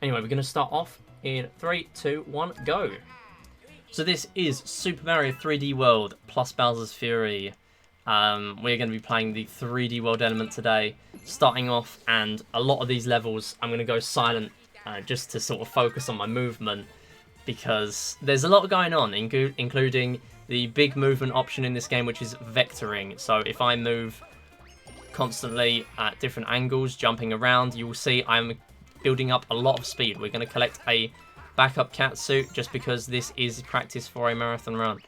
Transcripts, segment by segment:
Anyway, we're going to start off in 3, 2, 1, go. So this is Super Mario 3D World plus Bowser's Fury. We're going to be playing the 3D World element today, starting off, and a lot of these levels I'm going to go silent just to sort of focus on my movement, because there's a lot going on, including the big movement option in this game, which is vectoring. So if I move constantly at different angles, jumping around, you will see I'm building up a lot of speed. We're going to collect a backup catsuit just because this is practice for a marathon run.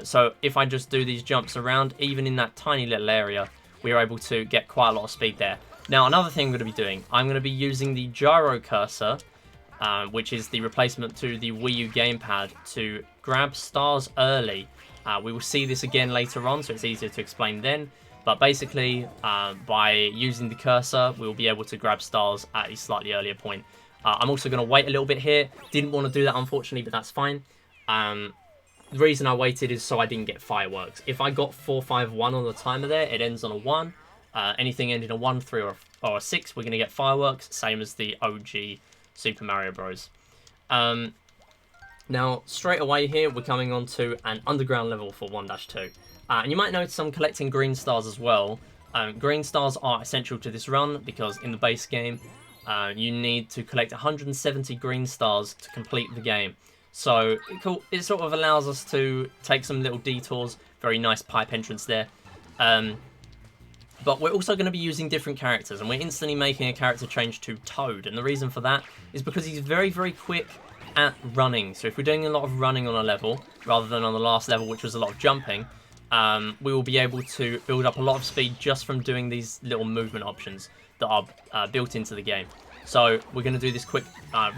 So if I just do these jumps around, even in that tiny little area, we are able to get quite a lot of speed there. Now, another thing I'm going to be doing, I'm going to be using the gyro cursor, which is the replacement to the Wii U gamepad, to grab stars early. We will see this again later on, so it's easier to explain then. But basically, by using the cursor, we'll be able to grab stars at a slightly earlier point. I'm also going to wait a little bit here. Didn't want to do that, unfortunately, but that's fine. The reason I waited is so I didn't get fireworks. If I got 4, 5, 1 on the timer there, it ends on a 1. Anything ending in a 1, 3, or a 6, we're going to get fireworks, same as the OG Super Mario Bros. Now, straight away here, we're coming on to an underground level for 1-2. And you might notice I'm collecting green stars as well. Green stars are essential to this run because in the base game, you need to collect 170 green stars to complete the game. So it sort of allows us to take some little detours. Very nice pipe entrance there. But we're also going to be using different characters, and we're instantly making a character change to Toad. And the reason for that is because he's very, very quick at running. So if we're doing a lot of running on a level, rather than on the last level, which was a lot of jumping, we will be able to build up a lot of speed just from doing these little movement options that are built into the game. So we're going to do this quick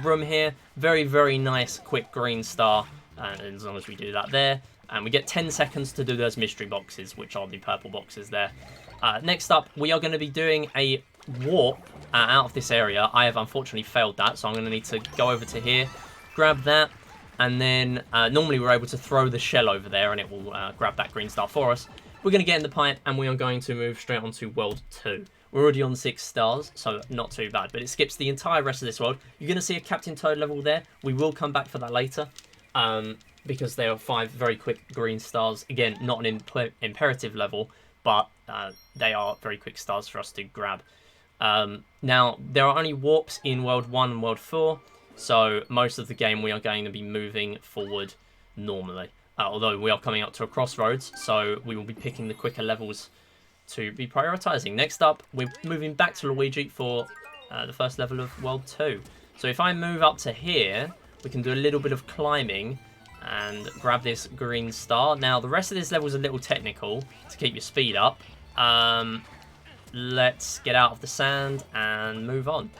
room here. Very, very nice quick green star, and as long as we do that there. And we get 10 seconds to do those mystery boxes, which are the purple boxes there. Next up, we are going to be doing a warp out of this area. I have unfortunately failed that, so I'm going to need to go over to here, grab that, and then normally we're able to throw the shell over there and it will grab that green star for us. We're going to get in the pipe and we are going to move straight on to World 2. We're already on 6 stars, so not too bad, but it skips the entire rest of this world. You're going to see a Captain Toad level there. We will come back for that later, because there are 5 very quick green stars. Again, not an imperative level, but they are very quick stars for us to grab. Now, there are only warps in World 1 and World 4, so most of the game we are going to be moving forward normally. Although we are coming up to a crossroads, so we will be picking the quicker levels to be prioritising. Next up, we're moving back to Luigi for the first level of World 2. So if I move up to here, we can do a little bit of climbing and grab this green star. Now, the rest of this level is a little technical to keep your speed up. Let's get out of the sand and move on.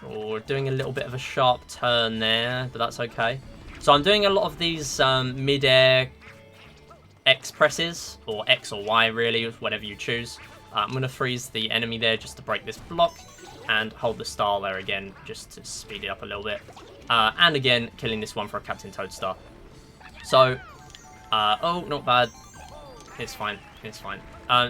We're doing a little bit of a sharp turn there, but that's okay. So I'm doing a lot of these mid-air X presses, or X or Y really, whatever you choose. I'm going to freeze the enemy there just to break this block, and hold the star there again just to speed it up a little bit. And again, killing this one for a Captain Toad star. So, oh, not bad. It's fine, it's fine.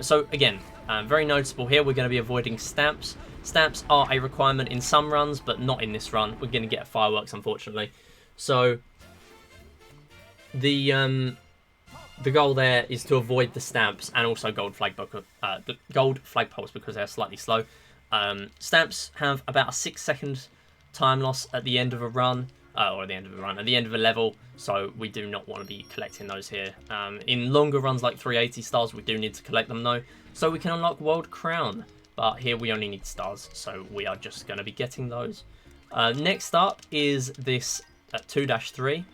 So again, very noticeable here, we're going to be avoiding stamps. Stamps are a requirement in some runs, but not in this run. We're going to get fireworks, unfortunately. So, the goal there is to avoid the stamps and also the gold flagpoles because they're slightly slow. Stamps have about a 6-second time loss at the end of a run, at the end of a level, so we do not want to be collecting those here. In longer runs like 380 stars, we do need to collect them though, so we can unlock World Crown. But here we only need stars, so we are just going to be getting those. Next up is this 2-3.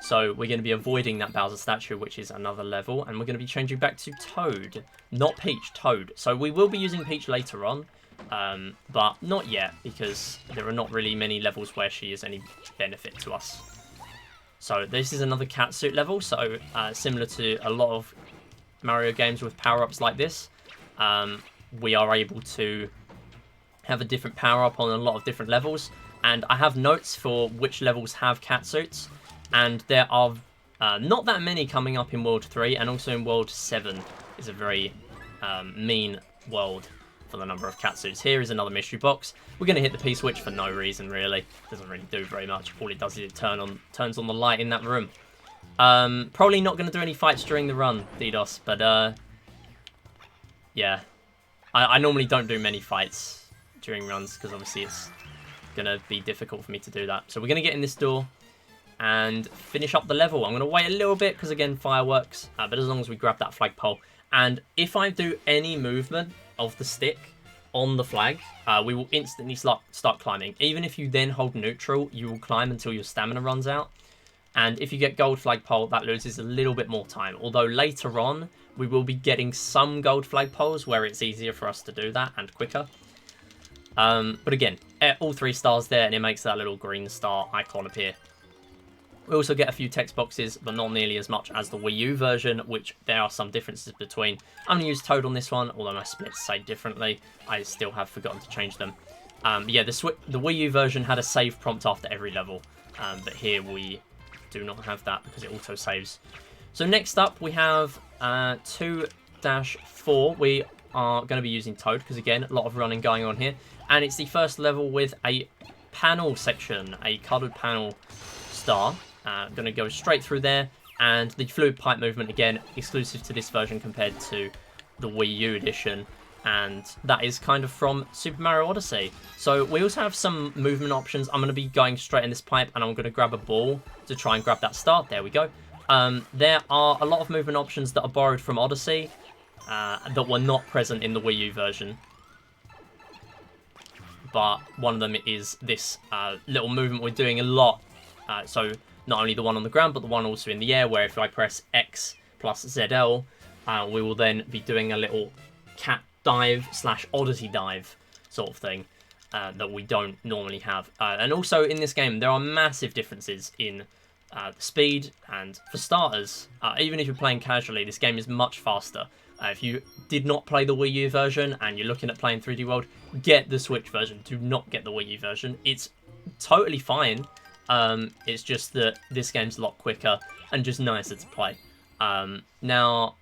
So we're going to be avoiding that Bowser statue, which is another level, and we're going to be changing back to Toad. Not Peach, Toad. So we will be using Peach later on, but not yet, because there are not really many levels where she is any benefit to us. So this is another catsuit level, so similar to a lot of Mario games with power-ups like this. We are able to have a different power-up on a lot of different levels, and I have notes for which levels have catsuits, and there are not that many coming up in World 3, and also in World 7 is a very mean world for the number of catsuits. Here is another mystery box. We're going to hit the P-switch for no reason, really. Doesn't really do very much. All it does is it turns on the light in that room. Probably not going to do any fights during the run, DDoS, but yeah. I normally don't do many fights during runs, because obviously it's going to be difficult for me to do that. So we're going to get in this door and finish up the level. I'm going to wait a little bit, because again, fireworks, but as long as we grab that flagpole. And if I do any movement of the stick on the flag, we will instantly start climbing. Even if you then hold neutral, you will climb until your stamina runs out. And if you get gold flagpole, that loses a little bit more time. Although later on, we will be getting some gold flagpoles where it's easier for us to do that and quicker. But again, all 3 stars there, and it makes that little green star icon appear. We also get a few text boxes, but not nearly as much as the Wii U version, which there are some differences between. I'm going to use Toad on this one, although my splits say differently. I still have forgotten to change them. But yeah, the Wii U version had a save prompt after every level, but here we do not have that because it auto-saves. So next up, we have 2-4. We are going to be using Toad, because again, a lot of running going on here. And it's the first level with a panel section, a coloured panel star. Going to go straight through there, and the fluid pipe movement, again, exclusive to this version compared to the Wii U edition, and that is kind of from Super Mario Odyssey. So we also have some movement options. I'm going to be going straight in this pipe, and I'm going to grab a ball to try and grab that star. There we go. There are a lot of movement options that are borrowed from Odyssey that were not present in the Wii U version. But one of them is this little movement we're doing a lot. So not only the one on the ground, but the one also in the air, where if I press X plus ZL, we will then be doing a little cat dive / Odyssey dive sort of thing that we don't normally have. And also in this game, there are massive differences in the speed, and for starters, even if you're playing casually, this game is much faster. If you did not play the Wii U version and you're looking at playing 3D World, get the Switch version. Do not get the Wii U version. It's totally fine. It's just that this game's a lot quicker and just nicer to play. Now,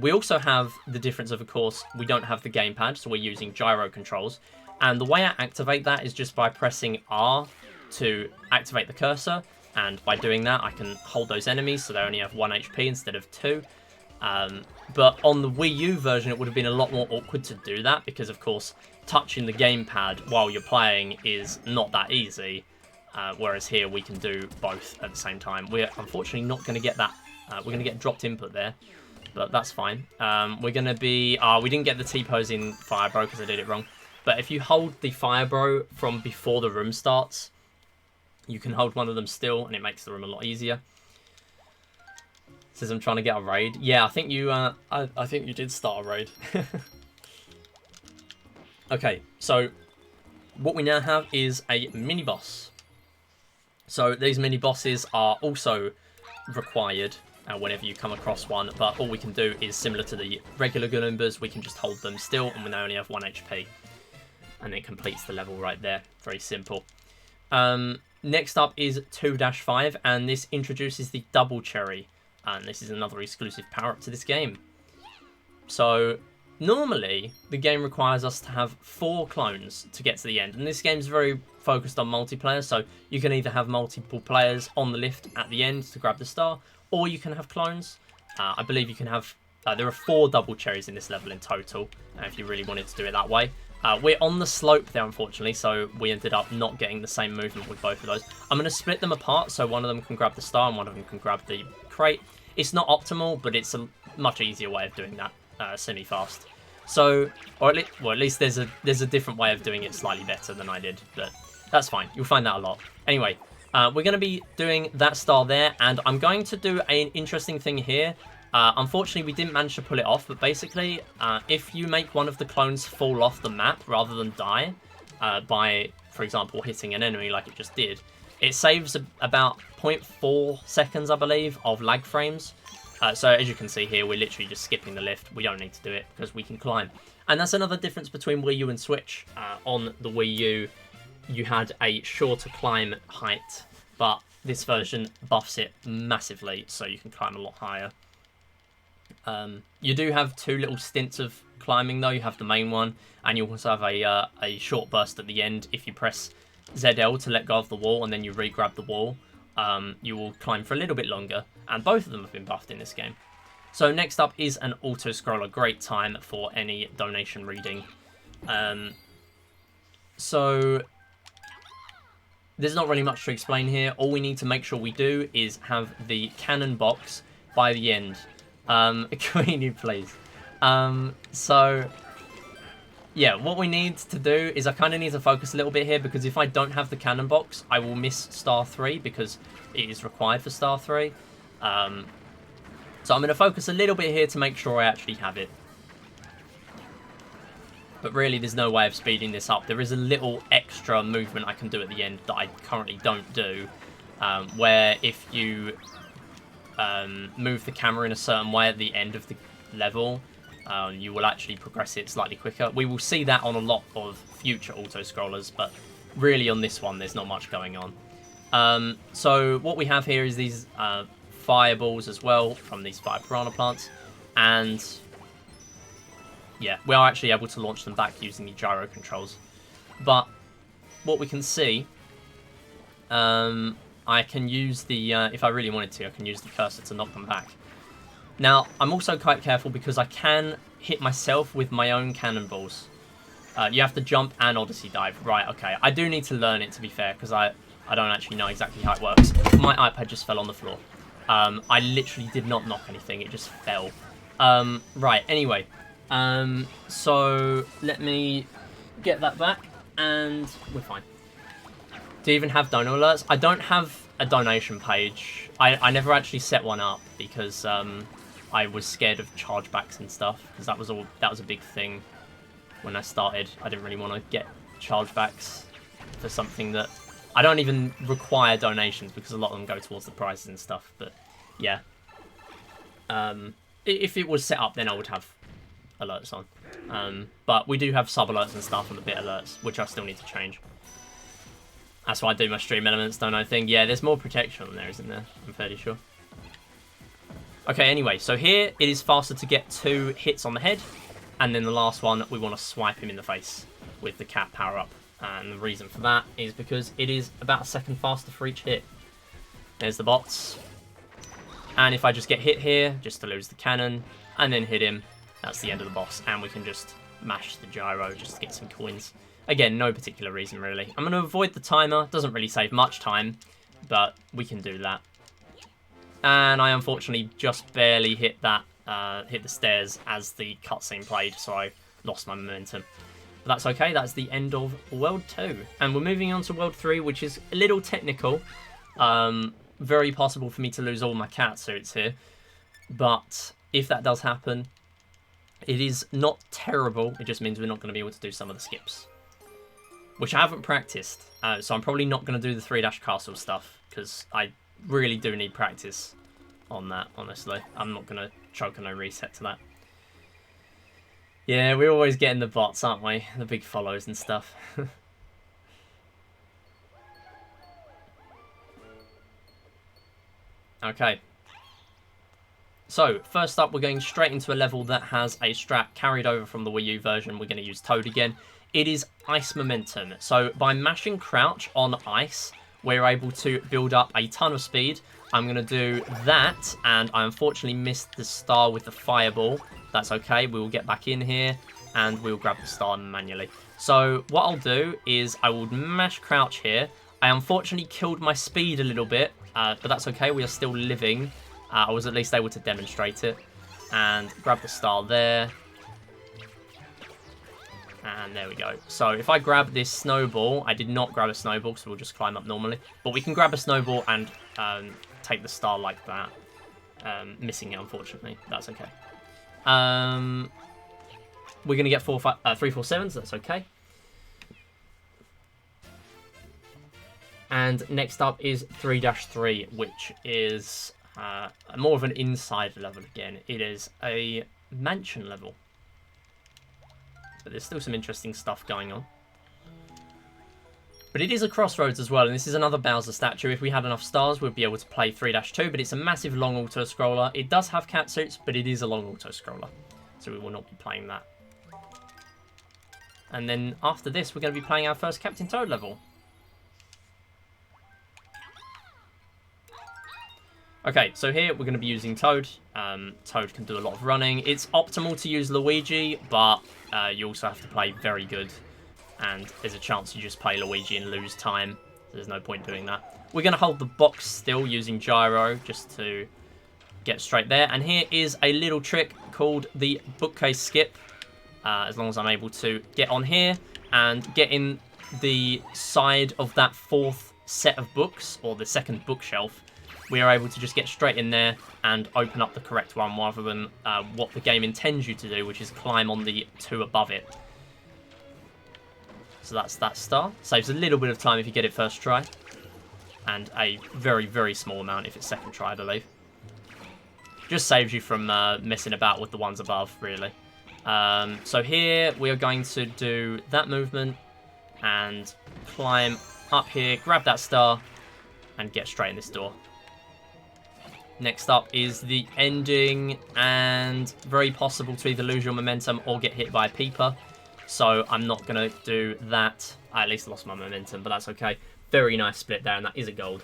we also have the difference of course, we don't have the gamepad, so we're using gyro controls. And the way I activate that is just by pressing R to activate the cursor. And by doing that, I can hold those enemies, so they only have 1 HP instead of 2. But on the Wii U version, it would have been a lot more awkward to do that, because of course, touching the gamepad while you're playing is not that easy. Whereas here we can do both at the same time. We're unfortunately not going to get that. We're going to get dropped input there, but that's fine. We're going to be... we didn't get the T-pose in Fire Bro because I did it wrong. But if you hold the Fire Bro from before the room starts, you can hold one of them still, and it makes the room a lot easier. Says I'm trying to get a raid. Yeah, I think you. I think you did start a raid. Okay, so what we now have is a mini boss. So these mini bosses are also required whenever you come across one, but all we can do is similar to the regular Goombas, we can just hold them still, and we only have 1 HP. And it completes the level right there. Very simple. Next up is 2-5, and this introduces the double cherry. And this is another exclusive power-up to this game. So normally, the game requires us to have 4 clones to get to the end. And this game's very focused on multiplayer, so you can either have multiple players on the lift at the end to grab the star, or you can have clones. I believe you can have... there are 4 double cherries in this level in total, if you really wanted to do it that way. We're on the slope there, unfortunately, so we ended up not getting the same movement with both of those. I'm going to split them apart, so one of them can grab the star and one of them can grab the crate. It's not optimal, but it's a much easier way of doing that semi-fast. So, or at least there's a different way of doing it slightly better than I did, but that's fine. You'll find that a lot. Anyway, we're going to be doing that star there, and I'm going to do an interesting thing here. Unfortunately, we didn't manage to pull it off, but basically, if you make one of the clones fall off the map rather than die by, for example, hitting an enemy like it just did, it saves about 0.4 seconds, I believe, of lag frames. So as you can see here, we're literally just skipping the lift. We don't need to do it because we can climb. And that's another difference between Wii U and Switch. On the Wii U, you had a shorter climb height, but this version buffs it massively, so you can climb a lot higher. You do have 2 little stints of climbing though. You have the main one, and you also have a short burst at the end. If you press ZL to let go of the wall and then you re-grab the wall, you will climb for a little bit longer, and both of them have been buffed in this game. So next up is an auto-scroller, great time for any donation reading. So there's not really much to explain here. All we need to make sure we do is have the cannon box by the end. Queenie, please. So yeah, what we need to do is I kind of need to focus a little bit here, because if I don't have the cannon box, I will miss Star 3 because it is required for Star 3. So I'm going to focus a little bit here to make sure I actually have it. But really, there's no way of speeding this up. There is a little extra movement I can do at the end that I currently don't do, where if you move the camera in a certain way at the end of the level, you will actually progress it slightly quicker. We will see that on a lot of future auto-scrollers, but really on this one, there's not much going on. So what we have here is these fireballs as well from these fire piranha plants, and yeah, we are actually able to launch them back using the gyro controls. But what we can see, I can use the, if I really wanted to, I can use the cursor to knock them back. Now, I'm also quite careful because I can hit myself with my own cannonballs. You have to jump and Odyssey dive. Right, okay. I do need to learn it, to be fair, because I don't actually know exactly how it works. My iPad just fell on the floor. I literally did not knock anything. It just fell. Right, anyway. So let me get that back, and we're fine. Do you even have donor alerts? I don't have a donation page. I never actually set one up because I was scared of chargebacks and stuff, because that was a big thing when I started. I didn't really want to get chargebacks for something that I don't even require donations, because a lot of them go towards the prizes and stuff. But yeah, if it was set up, then I would have alerts on. But we do have sub alerts and stuff and the bit alerts, which I still need to change. That's why I do my stream elements, don't I think? Yeah, there's more protection on there, isn't there? I'm fairly sure. Okay, anyway, so here it is faster to get 2 hits on the head, and then the last one we want to swipe him in the face with the cat power up. And the reason for that is because it is about a second faster for each hit. There's the bots. And if I just get hit here, just to lose the cannon, and then hit him, that's the end of the boss. And we can just mash the gyro just to get some coins. Again, no particular reason, really. I'm going to avoid the timer. Doesn't really save much time, but we can do that. And I unfortunately just barely hit that, hit the stairs as the cutscene played, so I lost my momentum. But that's okay, that's the end of World 2. And we're moving on to World 3, which is a little technical. Very possible for me to lose all my cat suits here. But if that does happen, it is not terrible. It just means we're not going to be able to do some of the skips, which I haven't practiced. So I'm probably not going to do the 3-castle stuff, because I really do need practice on that, honestly. I'm not going to choke on no reset to that. Yeah, we're always getting the bots, aren't we? The big follows and stuff. Okay. So, first up, we're going straight into a level that has a strat carried over from the Wii U version. We're going to use Toad again. It is Ice Momentum. So, by mashing crouch on ice, we're able to build up a ton of speed. I'm going to do that, and I unfortunately missed the star with the fireball. That's okay, we will get back in here, and we'll grab the star manually. So, what I'll do is I will mash crouch here. I unfortunately killed my speed a little bit, but that's okay, we are still living. I was at least able to demonstrate it. And grab the star there. And there we go. So if I grab this snowball, I did not grab a snowball, so we'll just climb up normally. But we can grab a snowball and take the star like that. Missing it, unfortunately. That's okay. We're going to get 3, 4, 7s. That's okay. And next up is 3-3, which is more of an inside level again. It is a mansion level. But there's still some interesting stuff going on. But it is a crossroads as well, and this is another Bowser statue. If we had enough stars, we'd be able to play 3-2, but it's a massive long auto-scroller. It does have cat suits, but it is a long auto-scroller. So we will not be playing that. And then after this, we're going to be playing our first Captain Toad level. Okay, so here we're going to be using Toad. Toad can do a lot of running. It's optimal to use Luigi, but you also have to play very good. And there's a chance you just play Luigi and lose time. So there's no point doing that. We're going to hold the box still using gyro just to get straight there. And here is a little trick called the bookcase skip. As long as I'm able to get on here and get in the side of that fourth set of books, or the second bookshelf, we are able to just get straight in there and open up the correct one rather than what the game intends you to do, which is climb on the two above it. So that's that star. Saves a little bit of time if you get it first try. And a very, very small amount if it's second try, I believe. Just saves you from messing about with the ones above, really. So here we are going to do that movement and climb up here, grab that star, and get straight in this door. Next up is the ending, and very possible to either lose your momentum or get hit by a peeper. So I'm not going to do that. I at least lost my momentum, but that's okay. Very nice split there, and that is a gold.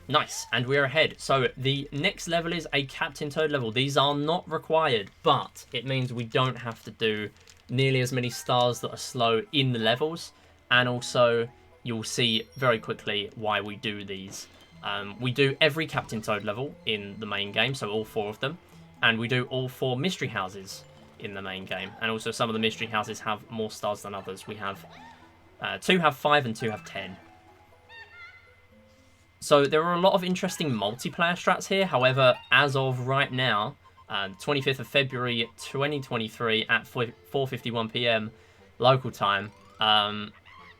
Nice, and we're ahead. So the next level is a Captain Toad level. These are not required, but it means we don't have to do nearly as many stars that are slow in the levels. And also, you'll see very quickly why we do these. We do every Captain Toad level in the main game, so all 4 of them. And we do all 4 mystery houses in the main game. And also some of the mystery houses have more stars than others. We have 2 have 5 and 2 have 10. So there are a lot of interesting multiplayer strats here. However, as of right now, 25th of February 2023 at 4:51 PM local time,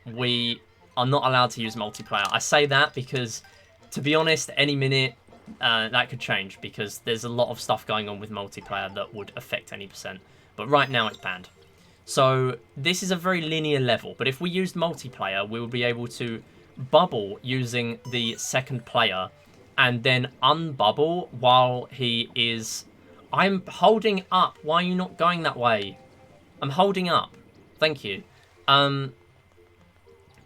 we are not allowed to use multiplayer. I say that because, to be honest, any minute that could change, because there's a lot of stuff going on with multiplayer that would affect any percent. But right now it's banned. So this is a very linear level, but if we used multiplayer, we would be able to bubble using the second player and then unbubble while he is... I'm holding up. Why are you not going that way? I'm holding up. Thank you.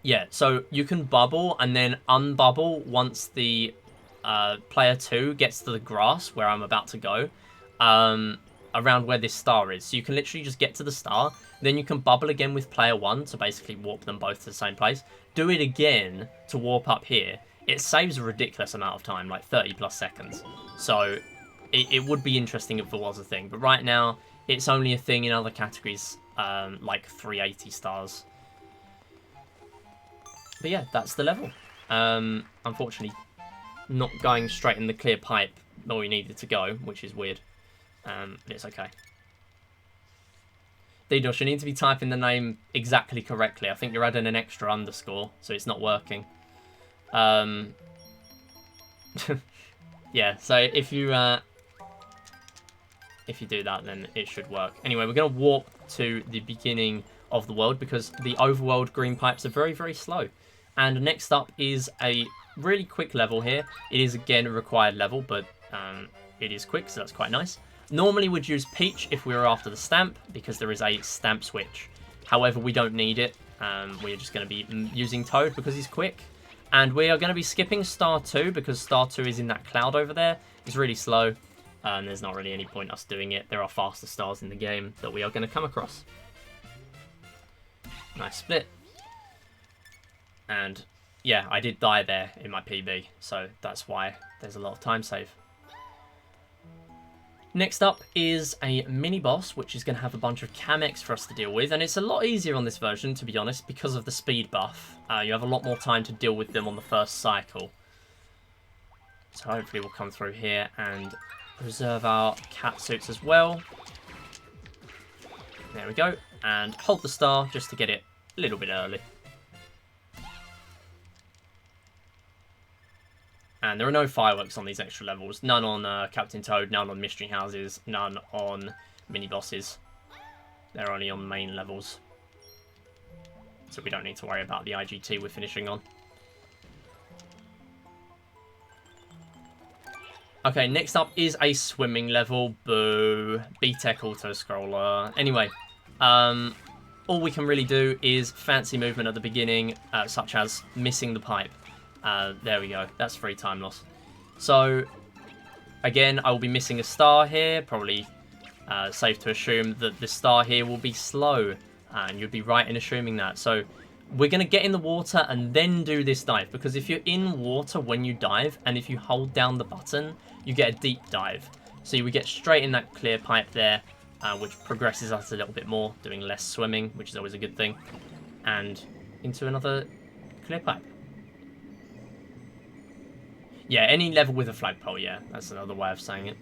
Yeah, so you can bubble and then unbubble once the player 2 gets to the grass where I'm about to go, around where this star is. So you can literally just get to the star, then you can bubble again with player 1 to basically warp them both to the same place. Do it again to warp up here. It saves a ridiculous amount of time, like 30 plus seconds. So it would be interesting if it was a thing. But right now, it's only a thing in other categories, like 380 stars. But yeah, that's the level. Unfortunately, not going straight in the clear pipe where we needed to go, which is weird. But it's okay. DDoS, you need to be typing the name exactly correctly. I think you're adding an extra underscore, so it's not working. Yeah, so if you do that, then it should work. Anyway, we're going to warp to the beginning of the world because the overworld green pipes are very, very slow. And next up is a really quick level here. It is, again, a required level, but it is quick, so that's quite nice. Normally we'd use Peach if we were after the stamp, because there is a stamp switch. However, we don't need it. We're just going to be using Toad because he's quick. And we are going to be skipping Star 2 because Star 2 is in that cloud over there. It's really slow, and there's not really any point us doing it. There are faster stars in the game that we are going to come across. Nice split. And yeah, I did die there in my PB, so that's why there's a lot of time save. Next up is a mini-boss, which is going to have a bunch of Camex for us to deal with, and it's a lot easier on this version, to be honest, because of the speed buff. You have a lot more time to deal with them on the first cycle. So hopefully we'll come through here and reserve our cat suits as well. There we go, and hold the star just to get it a little bit early. And there are no fireworks on these extra levels. None on Captain Toad, none on Mystery Houses, none on mini-bosses. They're only on main levels. So we don't need to worry about the IGT we're finishing on. Okay, next up is a swimming level. Boo. B-Tech auto-scroller. Anyway, all we can really do is fancy movement at the beginning, such as missing the pipe. There we go. That's free time loss. So, again, I will be missing a star here. Probably safe to assume that the star here will be slow. And you'd be right in assuming that. So, we're going to get in the water and then do this dive. Because if you're in water when you dive, and if you hold down the button, you get a deep dive. So you would get straight in that clear pipe there, which progresses us a little bit more, doing less swimming, which is always a good thing. And into another clear pipe. Yeah, any level with a flagpole, yeah. That's another way of saying it.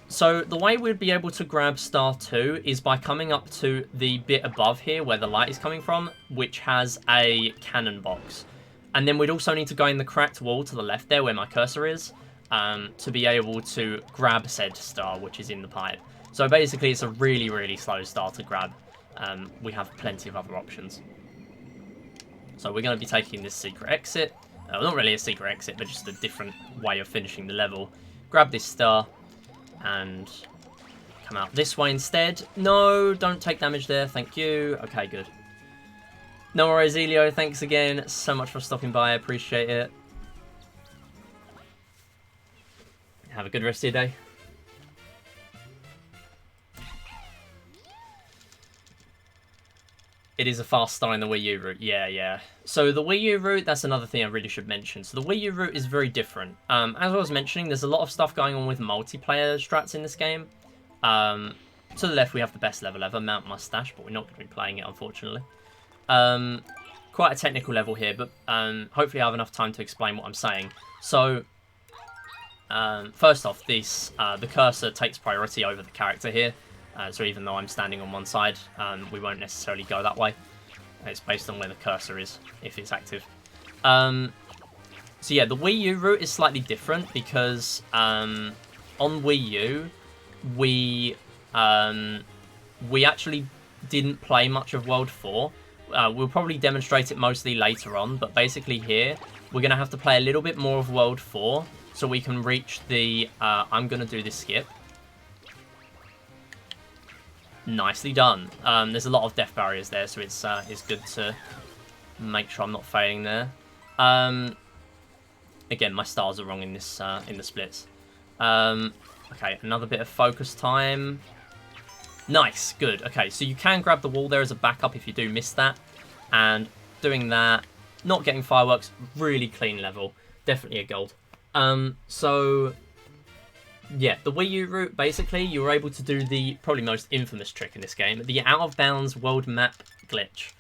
So the way we'd be able to grab Star 2 is by coming up to the bit above here where the light is coming from, which has a cannon box. And then we'd also need to go in the cracked wall to the left there where my cursor is, to be able to grab said star, which is in the pipe. So basically it's a really, really slow star to grab. We have plenty of other options. So we're going to be taking this secret exit. Not really a secret exit, but just a different way of finishing the level. Grab this star and come out this way instead. No, don't take damage there. Thank you. Okay, good. No worries, Elio. Thanks again so much for stopping by. I appreciate it. Have a good rest of your day. It is a fast star in the Wii U route. Yeah. So the Wii U route, that's another thing I really should mention. So the Wii U route is very different. As I was mentioning, there's a lot of stuff going on with multiplayer strats in this game. To the left, we have the best level ever, Mount Mustache, but we're not going to be playing it, unfortunately. Quite a technical level here, but hopefully I have enough time to explain what I'm saying. So, first off, the cursor takes priority over the character here. So even though I'm standing on one side, we won't necessarily go that way. It's based on where the cursor is, if it's active. So yeah, the Wii U route is slightly different because on Wii U, we actually didn't play much of World 4. We'll probably demonstrate it mostly later on, but basically here, we're going to have to play a little bit more of World 4 so we can reach the I'm going to do this skip. Nicely done. There's a lot of death barriers there, so it's good to make sure I'm not failing there. Again, my stars are wrong in this in the splits. Okay, another bit of focus time. Nice, good. Okay, so you can grab the wall there as a backup if you do miss that. And doing that, not getting fireworks, really clean level. Definitely a gold. So yeah, the Wii U route, basically, you were able to do the probably most infamous trick in this game, the out-of-bounds world map glitch,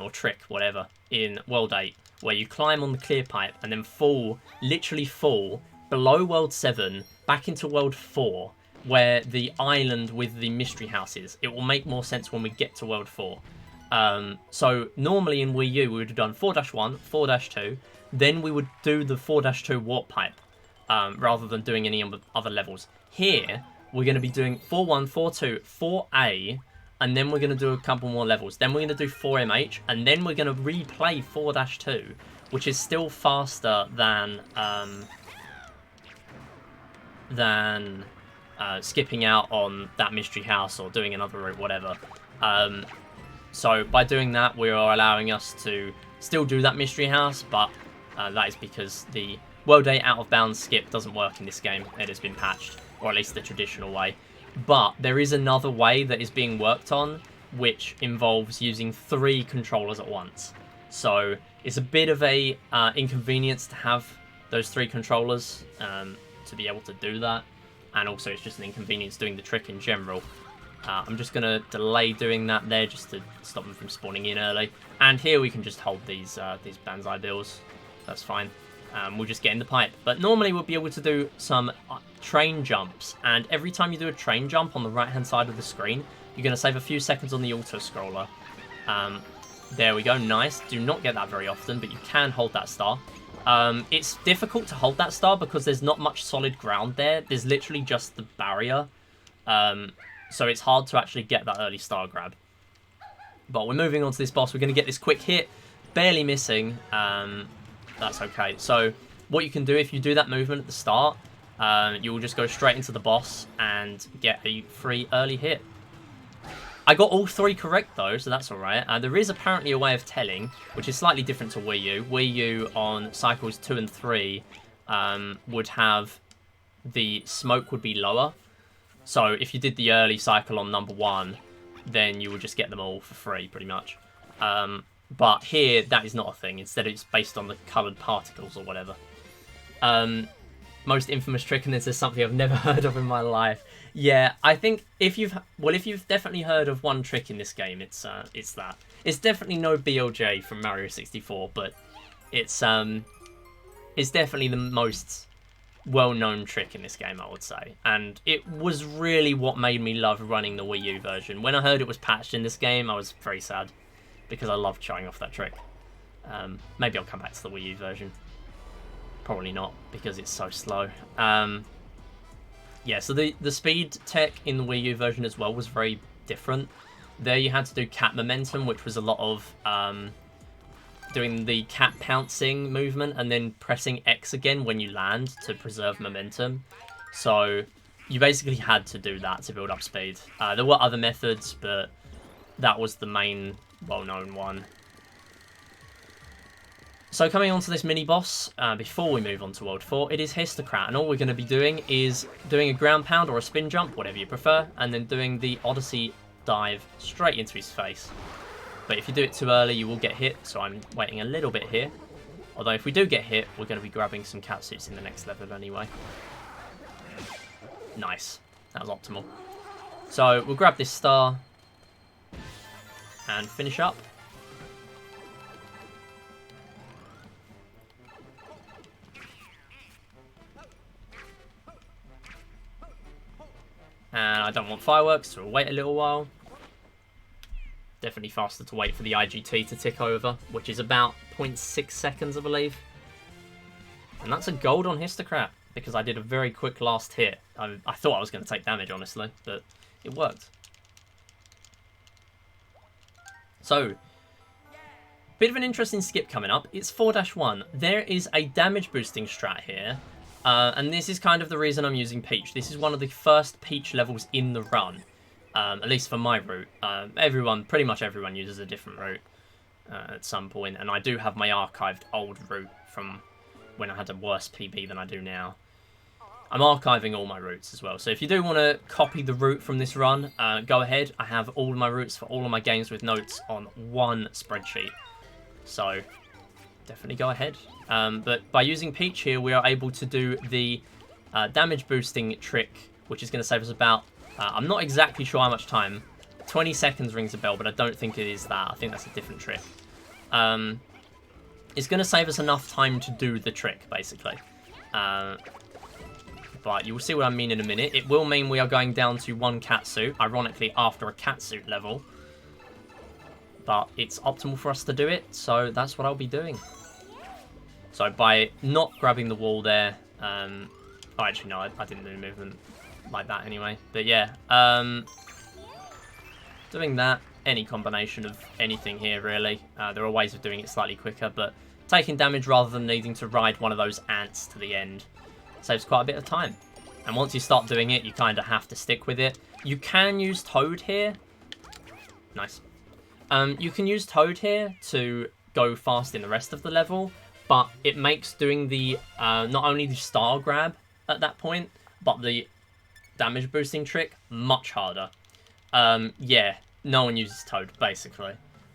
or trick, whatever, in World 8, where you climb on the clear pipe and then fall, literally fall, below World 7, back into World 4, where the island with the mystery house is. It will make more sense when we get to World 4. So normally in Wii U, we would have done 4-1, 4-2, then we would do the 4-2 warp pipe. Rather than doing any other levels. Here, we're going to be doing 4-1, 4-2, 4A, and then we're going to do a couple more levels. Then we're going to do 4MH, and then we're going to replay 4-2, which is still faster than skipping out on that mystery house or doing another route, whatever. So by doing that, we are allowing us to still do that mystery house, but that is because the World 8 out-of-bounds skip doesn't work in this game. It has been patched, or at least the traditional way. But there is another way that is being worked on, which involves using 3 controllers at once. So it's a bit of a inconvenience to have those 3 controllers to be able to do that. And also it's just an inconvenience doing the trick in general. I'm just going to delay doing that there just to stop them from spawning in early. And here we can just hold these Banzai bills. That's fine. We'll just get in the pipe. But normally we'll be able to do some train jumps. And every time you do a train jump on the right-hand side of the screen, you're going to save a few seconds on the auto-scroller. There we go, nice. Do not get that very often, but you can hold that star. It's difficult to hold that star because there's not much solid ground there. There's literally just the barrier. So it's hard to actually get that early star grab. But we're moving on to this boss. We're going to get this quick hit. barely missing, that's okay. So what you can do if you do that movement at the start, you will just go straight into the boss and get a free early hit. I got all 3 correct though, so that's alright. There is apparently a way of telling, which is slightly different to Wii U. Wii U on cycles 2 and 3 would have the smoke would be lower. So if you did the early cycle on number 1, then you would just get them all for free, pretty much. But here, that is not a thing. Instead, it's based on the coloured particles or whatever. Most infamous trick, and this is something I've never heard of in my life. Yeah, I think if you've definitely heard of one trick in this game, it's that. It's definitely no BLJ from Mario 64, but it's definitely the most well-known trick in this game, I would say. And it was really what made me love running the Wii U version. When I heard it was patched in this game, I was very sad because I loved showing off that trick. Maybe I'll come back to the Wii U version. Probably not, because it's so slow. Yeah, so the speed tech in the Wii U version as well was very different. There you had to do cat momentum, which was a lot of doing the cat pouncing movement and then pressing X again when you land to preserve momentum. So you basically had to do that to build up speed. There were other methods, but that was the main well-known one. So coming on to this mini-boss, before we move on to World 4, it is Histocrat, and all we're going to be doing is doing a ground pound or a spin jump, whatever you prefer, and then doing the Odyssey dive straight into his face. But if you do it too early, you will get hit, so I'm waiting a little bit here. Although if we do get hit, we're going to be grabbing some catsuits in the next level anyway. Nice. That was optimal. So we'll grab this star and finish up. And I don't want fireworks, so we'll wait a little while. Definitely faster to wait for the IGT to tick over, which is about 0.6 seconds, I believe. And that's a gold on Histocrat, because I did a very quick last hit. I thought I was going to take damage, honestly, but it worked. So, bit of an interesting skip coming up. It's 4-1. There is a damage boosting strat here. And this is kind of the reason I'm using Peach. This is one of the first Peach levels in the run, at least for my route. Pretty much everyone uses a different route at some point, and I do have my archived old route from when I had a worse PB than I do now. I'm archiving all my routes as well, so if you do want to copy the route from this run, go ahead. I have all my routes for all of my games with notes on one spreadsheet, so definitely go ahead. But by using Peach here, we are able to do the damage boosting trick, which is going to save us about, I'm not exactly sure how much time. 20 seconds rings a bell, but I don't think it is that. I think that's a different trick. It's going to save us enough time to do the trick, basically. But you will see what I mean in a minute. It will mean we are going down to 1 catsuit, ironically after a catsuit level. But it's optimal for us to do it, so that's what I'll be doing. So by not grabbing the wall there, oh actually no, I didn't do movement like that anyway. But yeah, doing that, any combination of anything here really. There are ways of doing it slightly quicker, but taking damage rather than needing to ride one of those ants to the end saves quite a bit of time. And once you start doing it, you kind of have to stick with it. You can use Toad here. Nice. You can use Toad here to go fast in the rest of the level, but it makes doing the not only the star grab at that point, but the damage boosting trick much harder. Yeah, no one uses Toad, basically.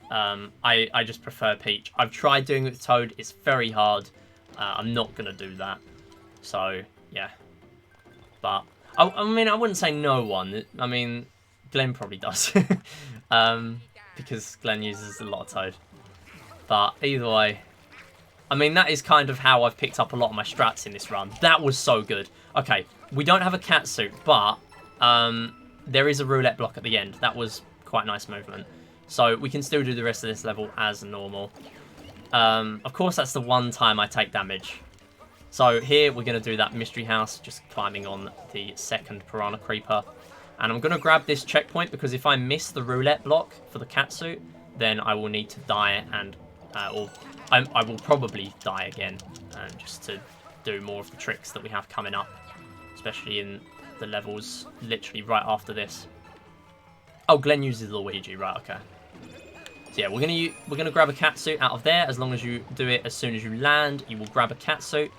I just prefer Peach. I've tried doing it with Toad. It's very hard. I'm not going to do that. So, yeah. But, I mean, I wouldn't say no one. I mean, Glenn probably does. Because Glenn uses a lot of Toad. But, either way. I mean, that is kind of how I've picked up a lot of my strats in this run. That was so good. Okay, we don't have a catsuit, but there is a roulette block at the end. That was quite nice movement. So, we can still do the rest of this level as normal. Of course, that's the one time I take damage. So here we're going to do that mystery house, just climbing on the second piranha creeper. And I'm going to grab this checkpoint because if I miss the roulette block for the catsuit, then I will need to die and Or I will probably die again, just to do more of the tricks that we have coming up, especially in the levels literally right after this. Oh, Glenn uses Luigi, right? Okay. So yeah, we're gonna grab a catsuit out of there. As long as you do it as soon as you land, you will grab a catsuit.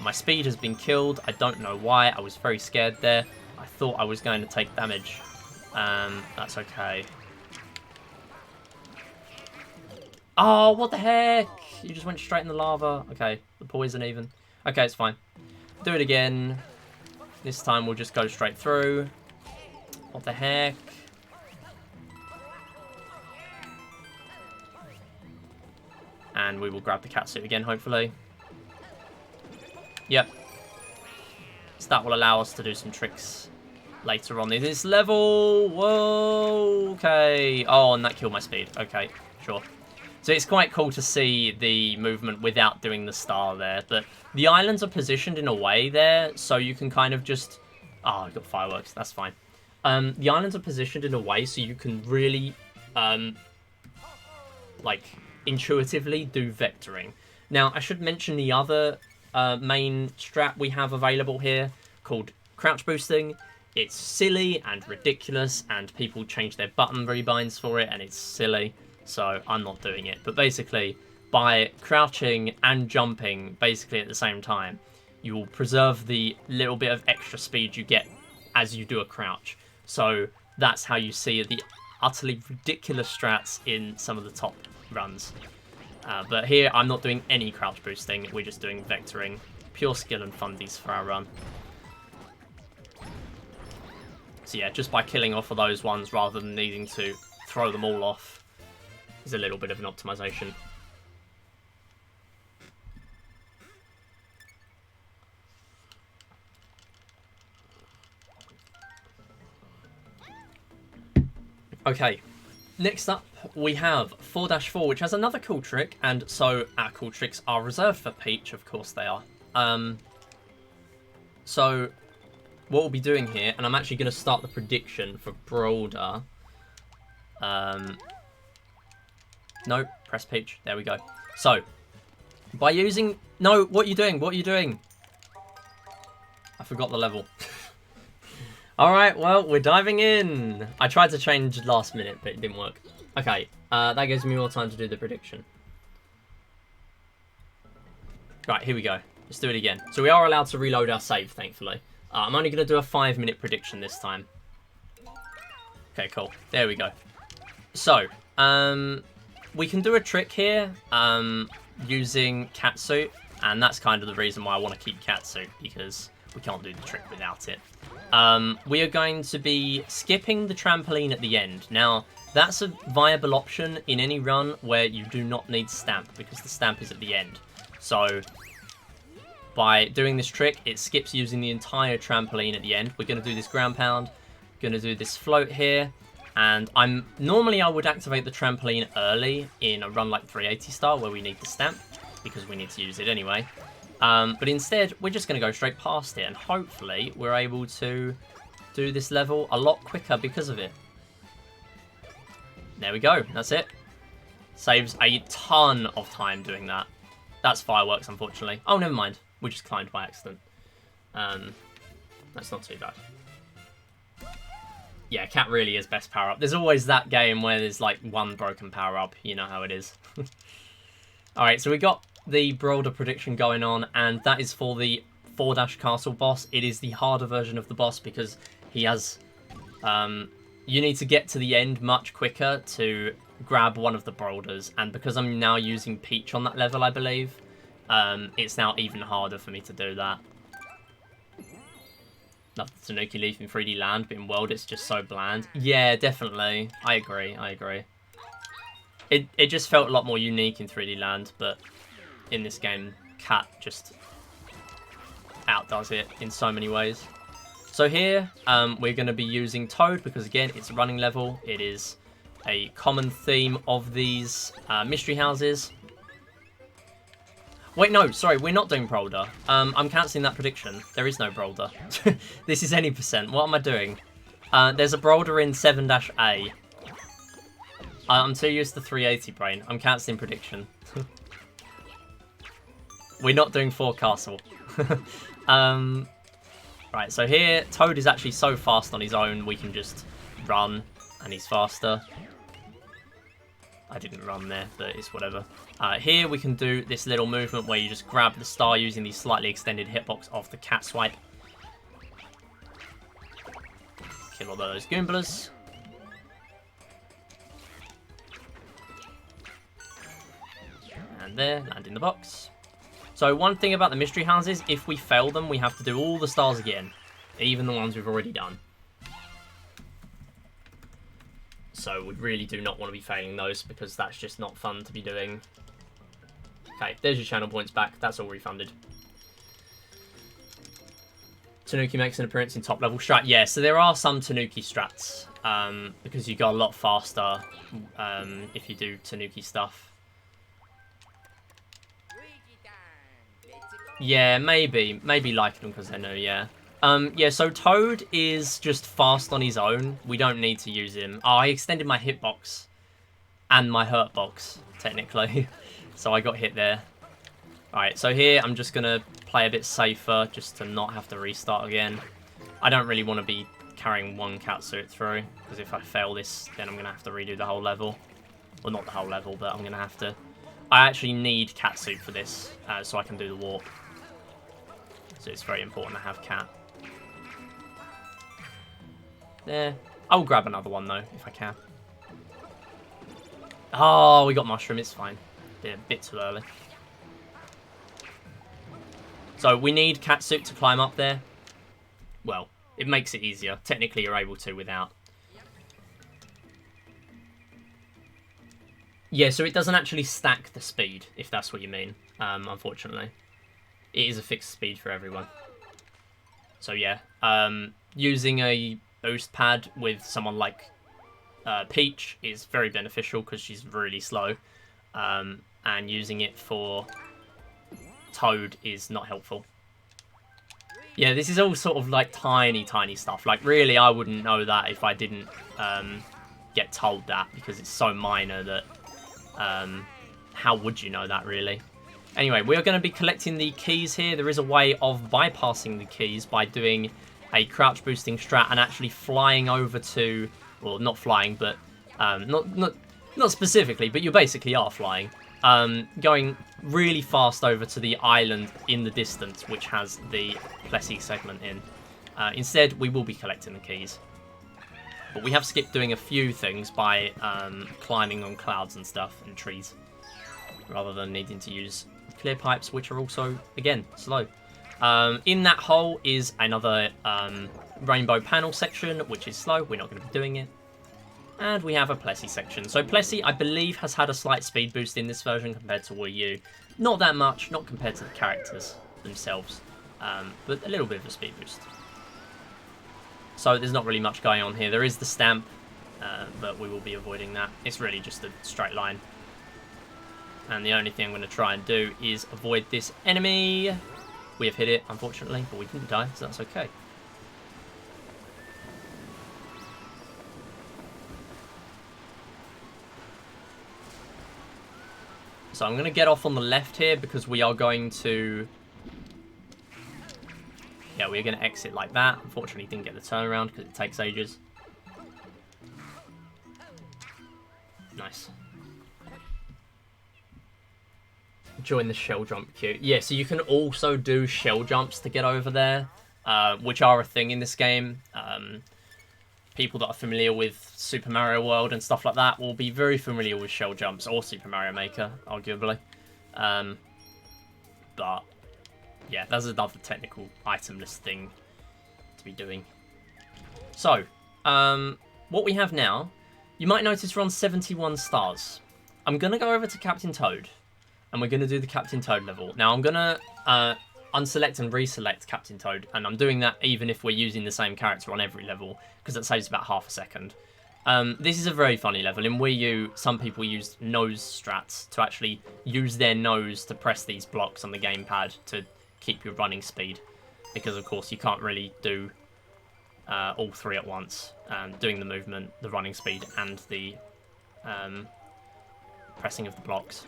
My speed has been killed. I don't know why. I was very scared there. I thought I was going to take damage. That's okay. Oh, what the heck? You just went straight in the lava. Okay, the poison even. Okay, it's fine. Do it again. This time we'll just go straight through. What the heck? And we will grab the catsuit again, hopefully. Yep. So that will allow us to do some tricks later on in this level. Whoa, okay. Oh, and that killed my speed. Okay, sure. So it's quite cool to see the movement without doing the star there. But the islands are positioned in a way there, so you can kind of just... Oh, I've got fireworks. That's fine. The islands are positioned in a way so you can really, like, intuitively do vectoring. Now, I should mention the other main strat we have available here called crouch boosting. It's silly and ridiculous, and people change their button rebinds for it, and it's silly. So I'm not doing it. But basically, by crouching and jumping basically at the same time, you will preserve the little bit of extra speed you get as you do a crouch. So that's how you see the utterly ridiculous strats in some of the top runs. But here, I'm not doing any crouch boosting. We're just doing vectoring. Pure skill and fundies for our run. So yeah, just by killing off of those ones rather than needing to throw them all off is a little bit of an optimization. Okay, next up we have 4-4, which has another cool trick, and so our cool tricks are reserved for Peach, of course they are. So what we'll be doing here, and I'm actually going to start the prediction for Brawler. No, press Peach. There we go. So, by using... No, what are you doing? What are you doing? I forgot the level. Alright, well, we're diving in. I tried to change last minute, but it didn't work. Okay, that gives me more time to do the prediction. Right, here we go. Let's do it again. So we are allowed to reload our save, thankfully. I'm only going to do a 5-minute prediction this time. Okay, cool. There we go. So, we can do a trick here using Catsuit, and that's kind of the reason why I want to keep Catsuit, because we can't do the trick without it. We are going to be skipping the trampoline at the end. Now, that's a viable option in any run where you do not need stamp, because the stamp is at the end. So, by doing this trick, it skips using the entire trampoline at the end. We're going to do this ground pound, going to do this float here, and normally I would activate the trampoline early in a run like 380 star where we need the stamp, because we need to use it anyway. But instead, we're just going to go straight past it, and hopefully we're able to do this level a lot quicker because of it. There we go. That's it. Saves a ton of time doing that. That's fireworks, unfortunately. Oh, never mind. We just climbed by accident. That's not too bad. Yeah, Cat really is best power-up. There's always that game where there's like one broken power-up. You know how it is. Alright, so we got the Brawler prediction going on, and that is for the 4-Castle boss. It is the harder version of the boss because he has... you need to get to the end much quicker to grab one of the Brawlers, and because I'm now using Peach on that level, I believe, it's now even harder for me to do that. Love the Tanuki Leaf in 3D Land, but in World it's just so bland. Yeah, definitely. I agree, I agree. It just felt a lot more unique in 3D Land, but in this game, Cat just outdoes it in so many ways. So here, we're going to be using Toad, because again, it's a running level. It is a common theme of these mystery houses. Wait, no, sorry, we're not doing Brawler. I'm cancelling that prediction. There is no Brawler. This is any percent. What am I doing? There's a Brawler in 7-A. I'm too used to 380 brain. I'm cancelling prediction. We're not doing forecastle. Right, so here, Toad is actually so fast on his own, we can just run, and he's faster. I didn't run there, but it's whatever. Here we can do this little movement where you just grab the star using the slightly extended hitbox of the cat swipe. Kill all those Goomblas. And there, land in the box. So one thing about the mystery houses, if we fail them, we have to do all the stars again. Even the ones we've already done. So we really do not want to be failing those, because that's just not fun to be doing. Okay, there's your channel points back. That's all refunded. Tanuki makes an appearance in top level strat. Yeah, so there are some Tanuki strats. Because you go a lot faster if you do Tanuki stuff. Yeah, maybe liking them because they're new, yeah. Yeah, so Toad is just fast on his own. We don't need to use him. Oh, I extended my hitbox and my hurt box, technically. So I got hit there. Alright, so here I'm just going to play a bit safer just to not have to restart again. I don't really want to be carrying one catsuit through, because if I fail this, then I'm going to have to redo the whole level. Well, not the whole level, but I'm going to have to... I actually need catsuit for this, so I can do the warp. So it's very important to have cat. There. I'll grab another one, though, if I can. Oh, we got mushroom. It's fine. A bit too early. So we need catsuit to climb up there. Well, it makes it easier. Technically, you're able to without. Yeah, so it doesn't actually stack the speed, if that's what you mean, unfortunately. It is a fixed speed for everyone. So yeah, using a boost pad with someone like Peach is very beneficial because she's really slow. And using it for Toad is not helpful. Yeah, this is all sort of like tiny stuff. Like really, I wouldn't know that if I didn't get told that, because it's so minor that how would you know that really? Anyway, we are going to be collecting the keys here. There is a way of bypassing the keys by doing a crouch boosting strat and actually flying over to, well, not flying, but not specifically, but you basically are flying. Going really fast over to the island in the distance, which has the Plessy segment in. Instead, we will be collecting the keys. But we have skipped doing a few things by climbing on clouds and stuff and trees, rather than needing to use clear pipes, which are also, again, slow. In that hole is another rainbow panel section, which is slow. We're not going to be doing it. And we have a Plessy section. So Plessy, I believe, has had a slight speed boost in this version compared to Wii U. Not that much, not compared to the characters themselves, but a little bit of a speed boost. So there's not really much going on here. There is the stamp, but we will be avoiding that. It's really just a straight line. And the only thing I'm going to try and do is avoid this enemy. We have hit it, unfortunately, but we didn't die, so that's okay. So I'm going to get off on the left here because we are going to... Yeah, we're going to exit like that. Unfortunately, didn't get the turnaround because it takes ages. Nice. Join the shell jump queue. Yeah, so you can also do shell jumps to get over there, which are a thing in this game. People that are familiar with Super Mario World and stuff like that will be very familiar with shell jumps, or Super Mario Maker, arguably. But, yeah, that's another technical itemless thing to be doing. So, what we have now, you might notice we're on 71 stars. I'm going to go over to Captain Toad, and we're going to do the Captain Toad level. Now, I'm going to unselect and reselect Captain Toad, and I'm doing that even if we're using the same character on every level, because that saves about half a second. This is a very funny level. In Wii U, some people used nose strats to actually use their nose to press these blocks on the gamepad to keep your running speed, because of course you can't really do all three at once, doing the movement, the running speed, and the pressing of the blocks.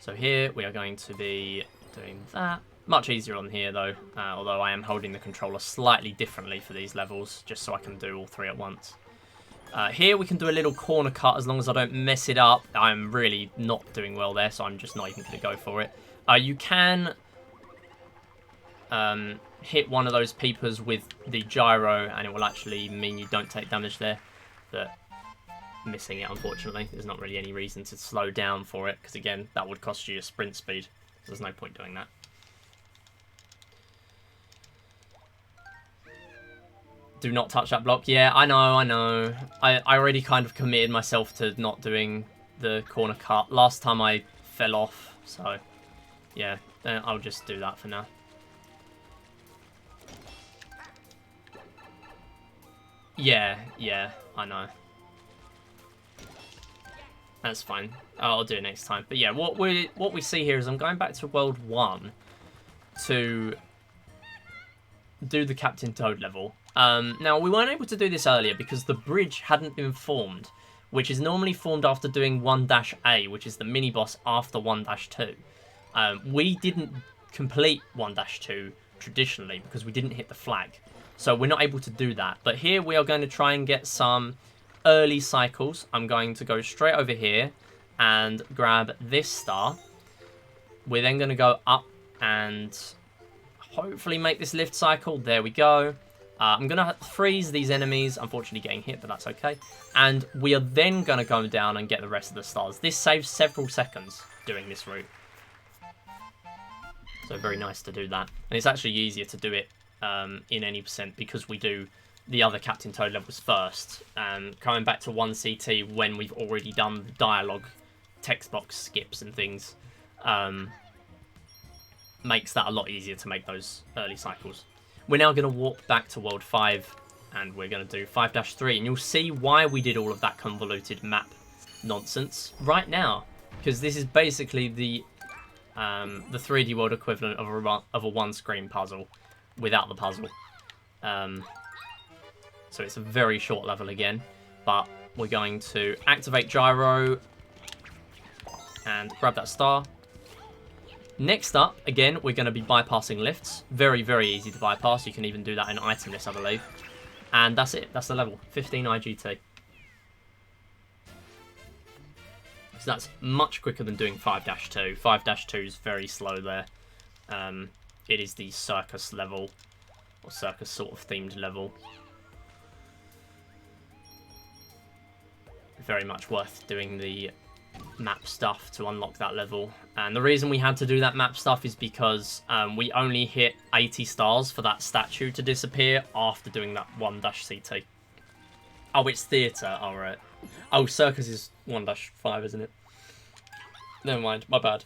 So here we are going to be doing that. Much easier on here though, although I am holding the controller slightly differently for these levels, just so I can do all three at once. Here we can do a little corner cut as long as I don't mess it up. I'm really not doing well there, so I'm just not even going to go for it. You can hit one of those peepers with the gyro, and it will actually mean you don't take damage there. But missing it, unfortunately, there's not really any reason to slow down for it, because again, that would cost you your sprint speed. So there's no point doing that. Do not touch that block. Yeah, I know. I already kind of committed myself to not doing the corner cut. Last time I fell off, so yeah, I'll just do that for now. Yeah, I know. That's fine. I'll do it next time. But yeah, what we see here is I'm going back to World 1 to do the Captain Toad level. Now, we weren't able to do this earlier because the bridge hadn't been formed, which is normally formed after doing 1-A, which is the mini-boss after 1-2. We didn't complete 1-2 traditionally because we didn't hit the flag. So we're not able to do that. But here we are going to try and get some early cycles. I'm going to go straight over here and grab this star. We're then going to go up and hopefully make this lift cycle. There we go. I'm going to freeze these enemies, unfortunately getting hit, but that's okay. And we are then going to go down and get the rest of the stars. This saves several seconds doing this route. So very nice to do that. And it's actually easier to do it in any percent because we do the other Captain Toad levels first. Coming back to 1CT when we've already done the dialogue, text box skips and things, makes that a lot easier to make those early cycles. We're now going to walk back to World 5 and we're going to do 5-3, and you'll see why we did all of that convoluted map nonsense right now, because this is basically the 3D world equivalent of a one-screen puzzle without the puzzle. So it's a very short level again, but we're going to activate gyro and grab that star. Next up, again, we're going to be bypassing lifts. Very, very easy to bypass. You can even do that in item list, I believe. And that's it. That's the level. 15 IGT. So that's much quicker than doing 5-2. 5-2 is very slow there. It is the circus level, or circus sort of themed level. Very much worth doing the map stuff to unlock that level. And the reason we had to do that map stuff is because we only hit 80 stars for that statue to disappear after doing that 1-CT. Oh, it's theatre. All right. Oh, circus is 1-5, isn't it? Never mind. My bad.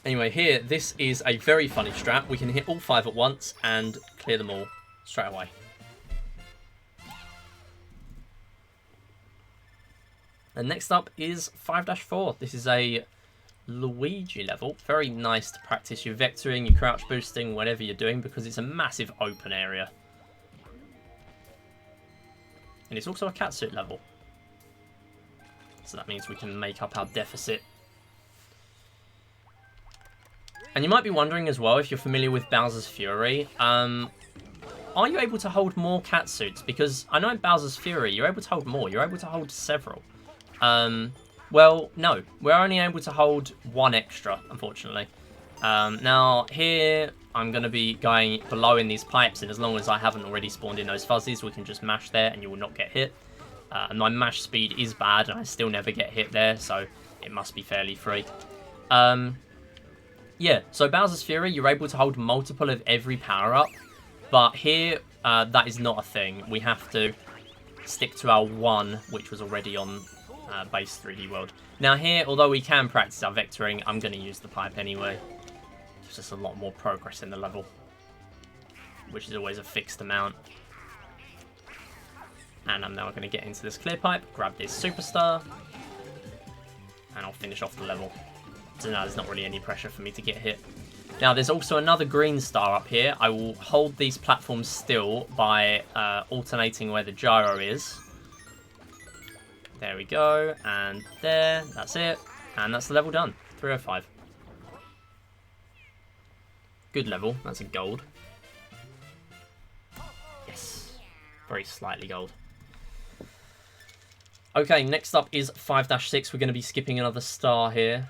Anyway, here, this is a very funny strat. We can hit all 5 at once and clear them all straight away. And next up is 5-4. This is a Luigi level. Very nice to practice your vectoring, your crouch boosting, whatever you're doing, because it's a massive open area. And it's also a catsuit level. So that means we can make up our deficit. And you might be wondering as well, if you're familiar with Bowser's Fury, are you able to hold more catsuits? Because I know in Bowser's Fury, you're able to hold more. You're able to hold several. Well, no. We're only able to hold one extra, unfortunately. Now, here, I'm going to be going below in these pipes, and as long as I haven't already spawned in those fuzzies, we can just mash there, and you will not get hit. And my mash speed is bad, and I still never get hit there, so it must be fairly free. Yeah, so Bowser's Fury, you're able to hold multiple of every power-up, but here, that is not a thing. We have to stick to our one, which was already on base 3D world. Now here, although we can practice our vectoring, I'm going to use the pipe anyway. There's just a lot more progress in the level, which is always a fixed amount. And I'm now going to get into this clear pipe, grab this superstar, and I'll finish off the level. So now there's not really any pressure for me to get hit. Now there's also another green star up here. I will hold these platforms still by alternating where the gyro is. There we go. And there. That's it. And that's the level done. 305. Good level. That's a gold. Yes. Very slightly gold. Okay, next up is 5-6. We're going to be skipping another star here.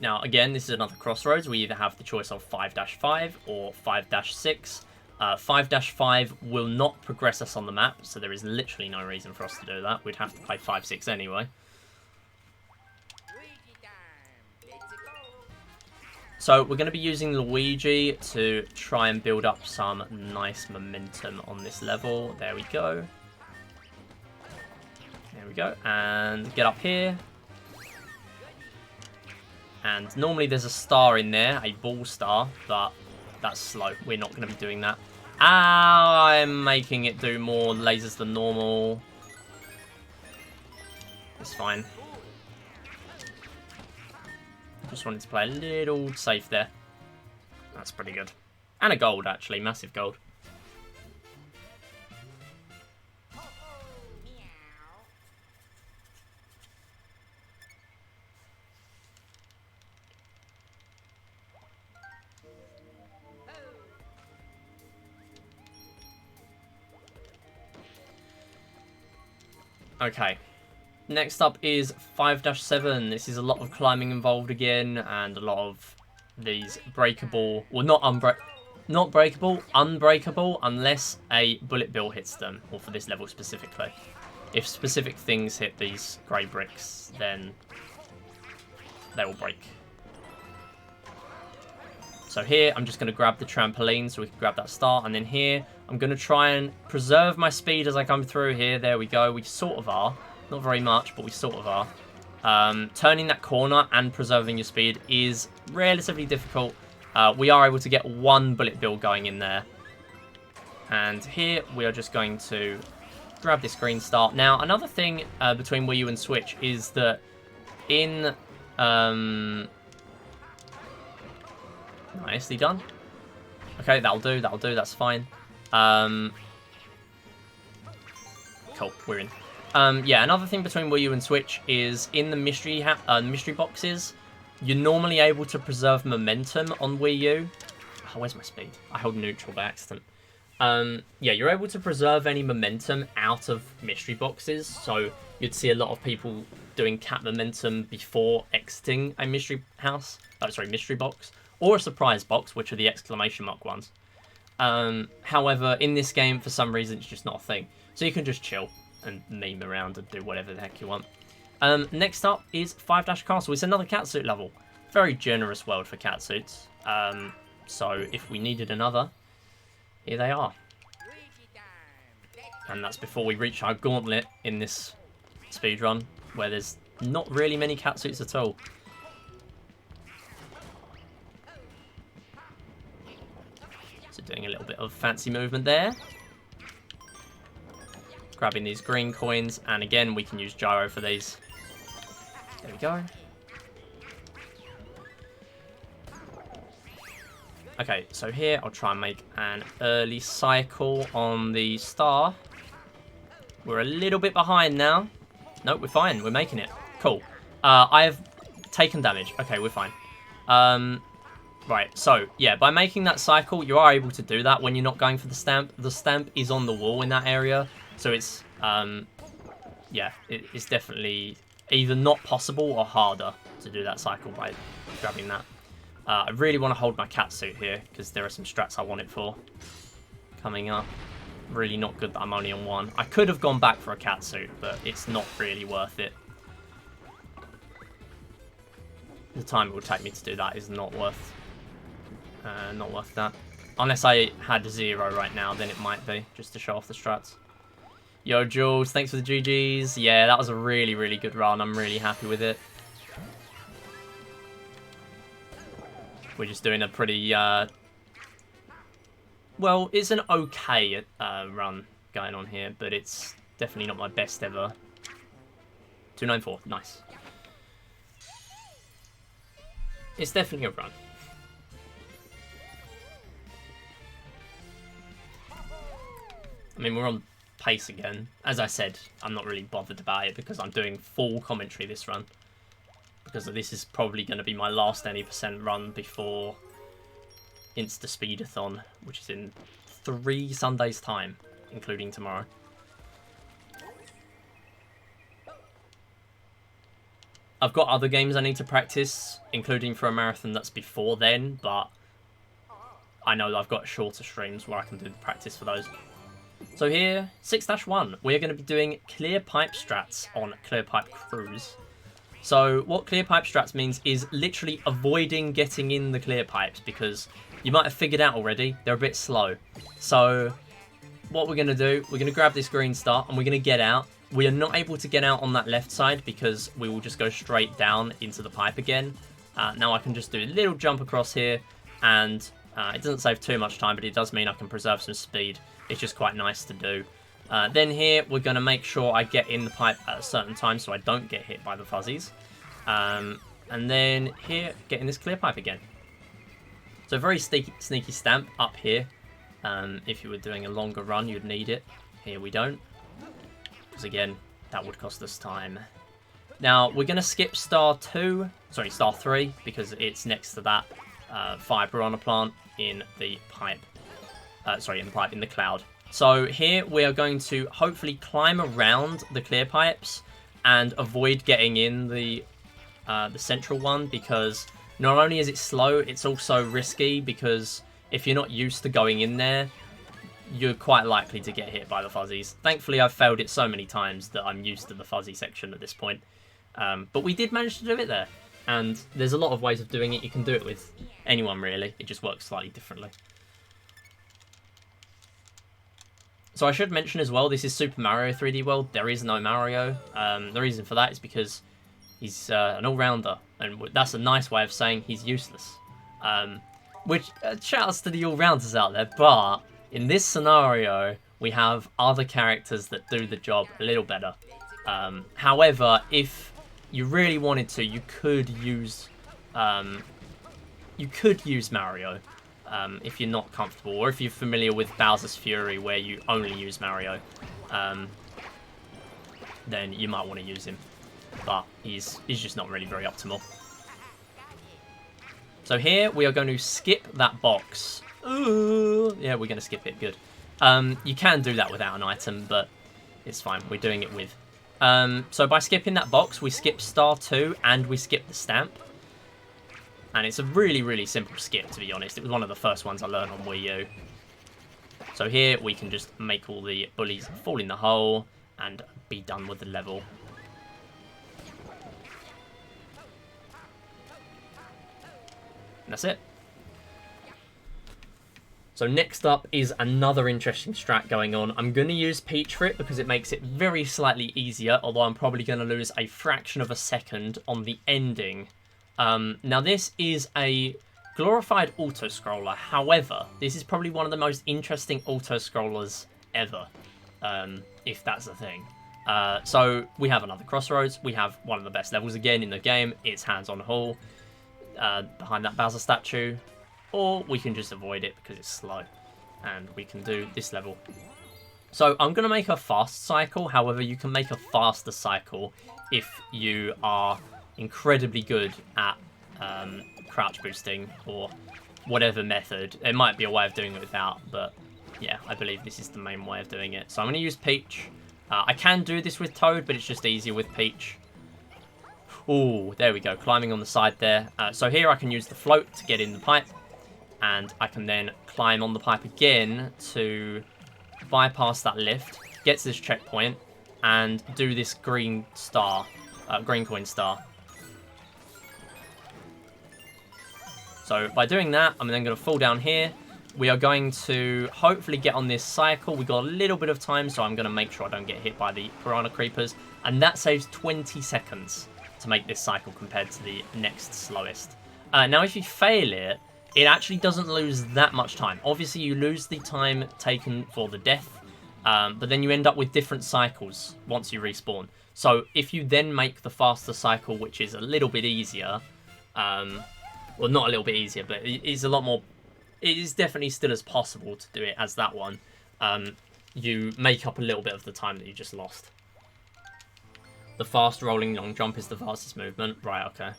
Now, again, this is another crossroads. We either have the choice of 5-5 or 5-6. 5-5 will not progress us on the map, so there is literally no reason for us to do that. We'd have to play 5-6 anyway. So we're going to be using Luigi to try and build up some nice momentum on this level. There we go. There we go. And get up here. And normally there's a star in there, a ball star, but that's slow. We're not going to be doing that. I'm making it do more lasers than normal. It's fine. Just wanted to play a little safe there. That's pretty good. And a gold, actually. Massive gold. Okay. Next up is 5-7. This is a lot of climbing involved again, and a lot of these breakable, well, not breakable, unbreakable, unless a bullet bill hits them, or for this level specifically. If specific things hit these grey bricks, then they will break. So here, I'm just going to grab the trampoline so we can grab that star, and then here, I'm going to try and preserve my speed as I come through here. There we go. We sort of are. Not very much, but we sort of are. Turning that corner and preserving your speed is relatively difficult. We are able to get one bullet bill going in there. And here we are just going to grab this green star. Now, another thing between Wii U and Switch is that in... nicely done. Okay, that'll do, that's fine. Cool, we're in. Yeah, another thing between Wii U and Switch is in the mystery boxes, you're normally able to preserve momentum on Wii U. Oh, where's my speed? I held neutral by accident. Yeah, you're able to preserve any momentum out of mystery boxes, so you'd see a lot of people doing cat momentum before exiting a mystery house. Oh, sorry, mystery box. Or a surprise box, which are the exclamation mark ones. However, in this game, for some reason, it's just not a thing. So you can just chill and meme around and do whatever the heck you want. Next up is 5-Castle. It's another catsuit level. Very generous world for catsuits. So if we needed another, here they are. And that's before we reach our gauntlet in this speedrun, where there's not really many catsuits at all. So doing a little bit of fancy movement there. Grabbing these green coins, and again, we can use gyro for these. There we go. Okay, so here I'll try and make an early cycle on the star. We're a little bit behind now. Nope, we're fine. We're making it. Cool. I've taken damage. Okay, we're fine. Right, so, yeah, by making that cycle, you are able to do that when you're not going for the stamp. The stamp is on the wall in that area. So it's, yeah, it's definitely either not possible or harder to do that cycle by grabbing that. I really want to hold my catsuit here because there are some strats I want it for coming up. Really not good that I'm only on one. I could have gone back for a catsuit, but it's not really worth it. The time it would take me to do that is not worth that. Unless I had 0 right now, then it might be, just to show off the strats. Yo, Jules, thanks for the GGs. Yeah, that was a really, really good run. I'm really happy with it. We're just doing a pretty, well, it's an okay run going on here, but it's definitely not my best ever. 294, nice. It's definitely a run. I mean, we're on pace again. As I said, I'm not really bothered about it because I'm doing full commentary this run. Because this is probably going to be my last any % run before Insta Speedathon, which is in 3 Sundays' time, including tomorrow. I've got other games I need to practice, including for a marathon that's before then, but I know that I've got shorter streams where I can do the practice for those. So here, 6-1, we're going to be doing clear pipe strats on clear pipe cruise. So what clear pipe strats means is literally avoiding getting in the clear pipes, because you might have figured out already, they're a bit slow. So what we're going to do, we're going to grab this green star and we're going to get out. We are not able to get out on that left side because we will just go straight down into the pipe again. Now I can just do a little jump across here, and it doesn't save too much time, but it does mean I can preserve some speed. It's just quite nice to do. Then here, we're going to make sure I get in the pipe at a certain time so I don't get hit by the fuzzies. And then here, get in this clear pipe again. So very sneaky stamp up here. If you were doing a longer run, you'd need it. Here we don't. Because again, that would cost us time. Now, we're going to skip star 3, because it's next to that fire piranha plant in the pipe. In the cloud. So here we are going to hopefully climb around the clear pipes and avoid getting in the central one, because not only is it slow, it's also risky, because if you're not used to going in there, you're quite likely to get hit by the fuzzies. Thankfully, I've failed it so many times that I'm used to the fuzzy section at this point. But we did manage to do it there. And there's a lot of ways of doing it. You can do it with anyone, really. It just works slightly differently. So I should mention as well, this is Super Mario 3D World. There is no Mario. The reason for that is because he's an all-rounder. And that's a nice way of saying he's useless. Which, shout-outs to the all-rounders out there, but in this scenario, we have other characters that do the job a little better. However, if you really wanted to, you could use Mario if you're not comfortable, or if you're familiar with Bowser's Fury, where you only use Mario. Then you might want to use him, but he's just not really very optimal. So here we are going to skip that box. Ooh, yeah, we're going to skip it. Good. You can do that without an item, but it's fine. We're doing it with. So by skipping that box, we skip star 2 and we skip the stamp. And it's a really, really simple skip, to be honest. It was one of the first ones I learned on Wii U. So here we can just make all the bullies fall in the hole and be done with the level. And that's it. So next up is another interesting strat going on. I'm going to use Peach for it because it makes it very slightly easier, although I'm probably going to lose a fraction of a second on the ending. Now this is a glorified auto-scroller. However, this is probably one of the most interesting auto-scrollers ever, if that's a thing. So we have another crossroads. We have one of the best levels again in the game. It's hands-on haul behind that Bowser statue. Or we can just avoid it because it's slow. And we can do this level. So I'm going to make a fast cycle. However, you can make a faster cycle if you are incredibly good at crouch boosting or whatever method. It might be a way of doing it without, but yeah, I believe this is the main way of doing it. So I'm going to use Peach. I can do this with Toad, but it's just easier with Peach. Oh, there we go. Climbing on the side there. So here I can use the float to get in the pipe. And I can then climb on the pipe again to bypass that lift, get to this checkpoint, and do this green star, green coin star. So by doing that, I'm then going to fall down here. We are going to hopefully get on this cycle. We've got a little bit of time, so I'm going to make sure I don't get hit by the piranha creepers. And that saves 20 seconds to make this cycle compared to the next slowest. Now, if you fail it, it actually doesn't lose that much time. Obviously, you lose the time taken for the death, but then you end up with different cycles once you respawn. So if you then make the faster cycle, which is a little bit easier, well, not a little bit easier, but it is a lot more, it is definitely still as possible to do it as that one. you make up a little bit of the time that you just lost. The fast rolling long jump is the fastest movement. Right, okay.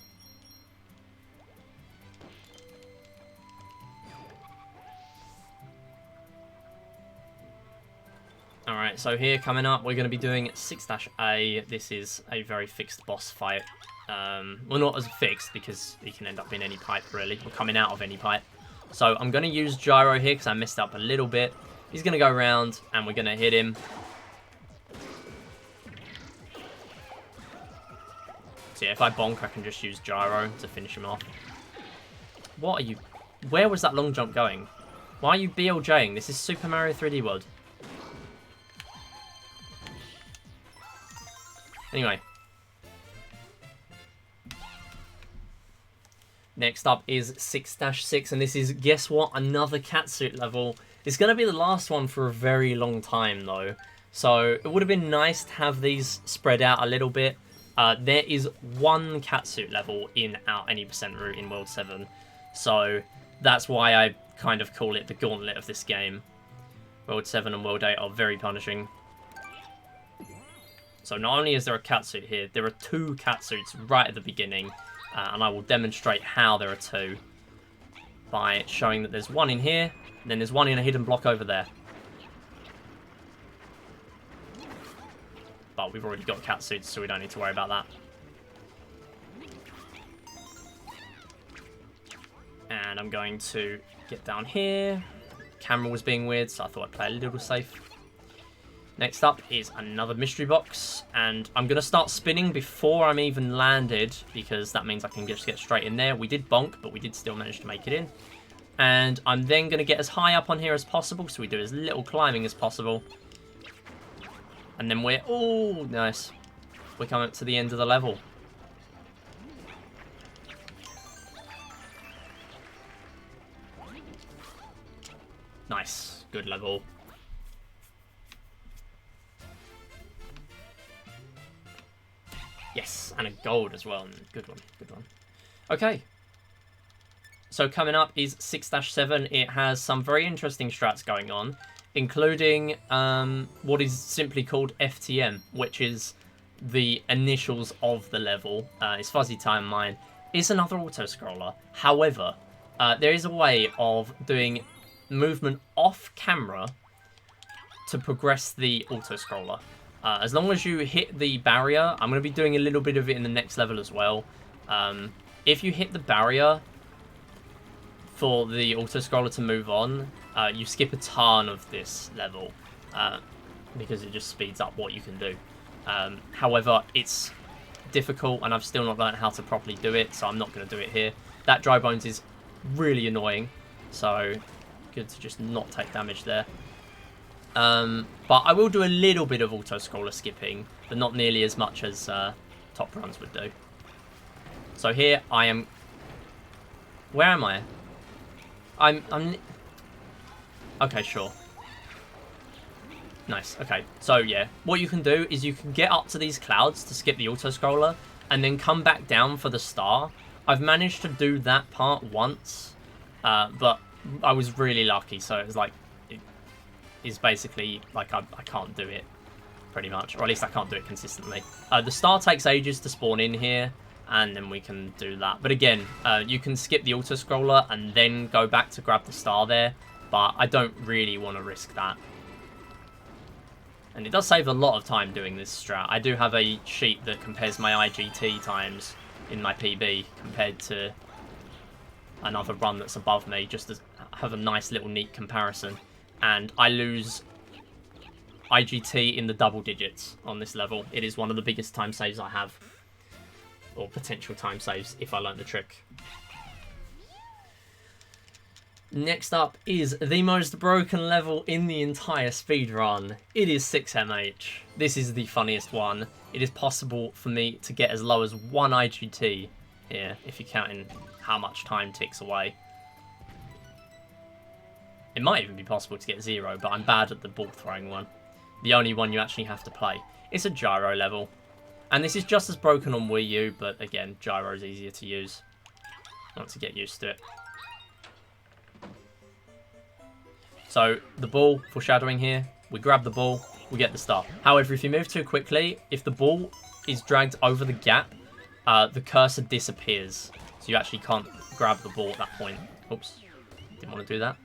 Alright, so here coming up, we're going to be doing 6-A. This is a very fixed boss fight. Well, not as fixed, because he can end up in any pipe, really, or coming out of any pipe. So I'm going to use Gyro here, because I messed up a little bit. He's going to go around, and we're going to hit him. So yeah, if I bonk, I can just use Gyro to finish him off. What are you... Where was that long jump going? Why are you BLJing? This is Super Mario 3D World. Anyway. Next up is 6-6, and this is, guess what, another catsuit level. It's going to be the last one for a very long time, though. So it would have been nice to have these spread out a little bit. There is one catsuit level in our any percent route in World 7. So that's why I kind of call it the gauntlet of this game. World 7 and World 8 are very punishing. So not only is there a catsuit here, there are 2 catsuits right at the beginning. And I will demonstrate how there are 2 by showing that there's one in here, and then there's one in a hidden block over there. But we've already got catsuits, so we don't need to worry about that. And I'm going to get down here. Camera was being weird, so I thought I'd play a little safe. Next up is another mystery box, and I'm going to start spinning before I'm even landed, because that means I can just get straight in there. We did bonk, but we did still manage to make it in. And I'm then going to get as high up on here as possible, so we do as little climbing as possible. And then we're... Oh, nice. We're coming up to the end of the level. Nice. Good level. Yes, and a gold as well. Good one, good one. Okay. So coming up is 6-7. It has some very interesting strats going on, including what is simply called FTM, which is the initials of the level. It's Fuzzy Time Mine. It's another auto-scroller. However, there is a way of doing movement off camera to progress the auto-scroller. As long as you hit the barrier, I'm going to be doing a little bit of it in the next level as well. If you hit the barrier for the auto-scroller to move on, you skip a ton of this level because it just speeds up what you can do. However, it's difficult and I've still not learned how to properly do it, so I'm not going to do it here. That dry bones is really annoying, so good to just not take damage there. But I will do a little bit of auto-scroller skipping, but not nearly as much as top runs would do. So here I am... Where am I? I'm... Okay, sure. Nice, okay. So yeah, what you can do is you can get up to these clouds to skip the auto-scroller, and then come back down for the star. I've managed to do that part once, but I was really lucky, so it was like... is basically like I can't do it pretty much, or at least I can't do it consistently. The star takes ages to spawn in here, and then we can do that. But again, you can skip the auto scroller and then go back to grab the star there, but I don't really want to risk that. And it does save a lot of time doing this strat. I do have a sheet that compares my IGT times in my PB compared to another run that's above me, just to have a nice little neat comparison. And I lose IGT in the double digits on this level. It is one of the biggest time saves I have. Or potential time saves, if I learn the trick. Next up is the most broken level in the entire speedrun. It is 6MH. This is the funniest one. It is possible for me to get as low as 1 IGT here, if you're counting how much time ticks away. It might even be possible to get 0, but I'm bad at the ball throwing one. The only one you actually have to play. It's a gyro level. And this is just as broken on Wii U, but again, gyro is easier to use. Once you get used to it. So, the ball, foreshadowing here, we grab the ball, we get the star. However, if you move too quickly, if the ball is dragged over the gap, the cursor disappears. So you actually can't grab the ball at that point. Oops, didn't want to do that.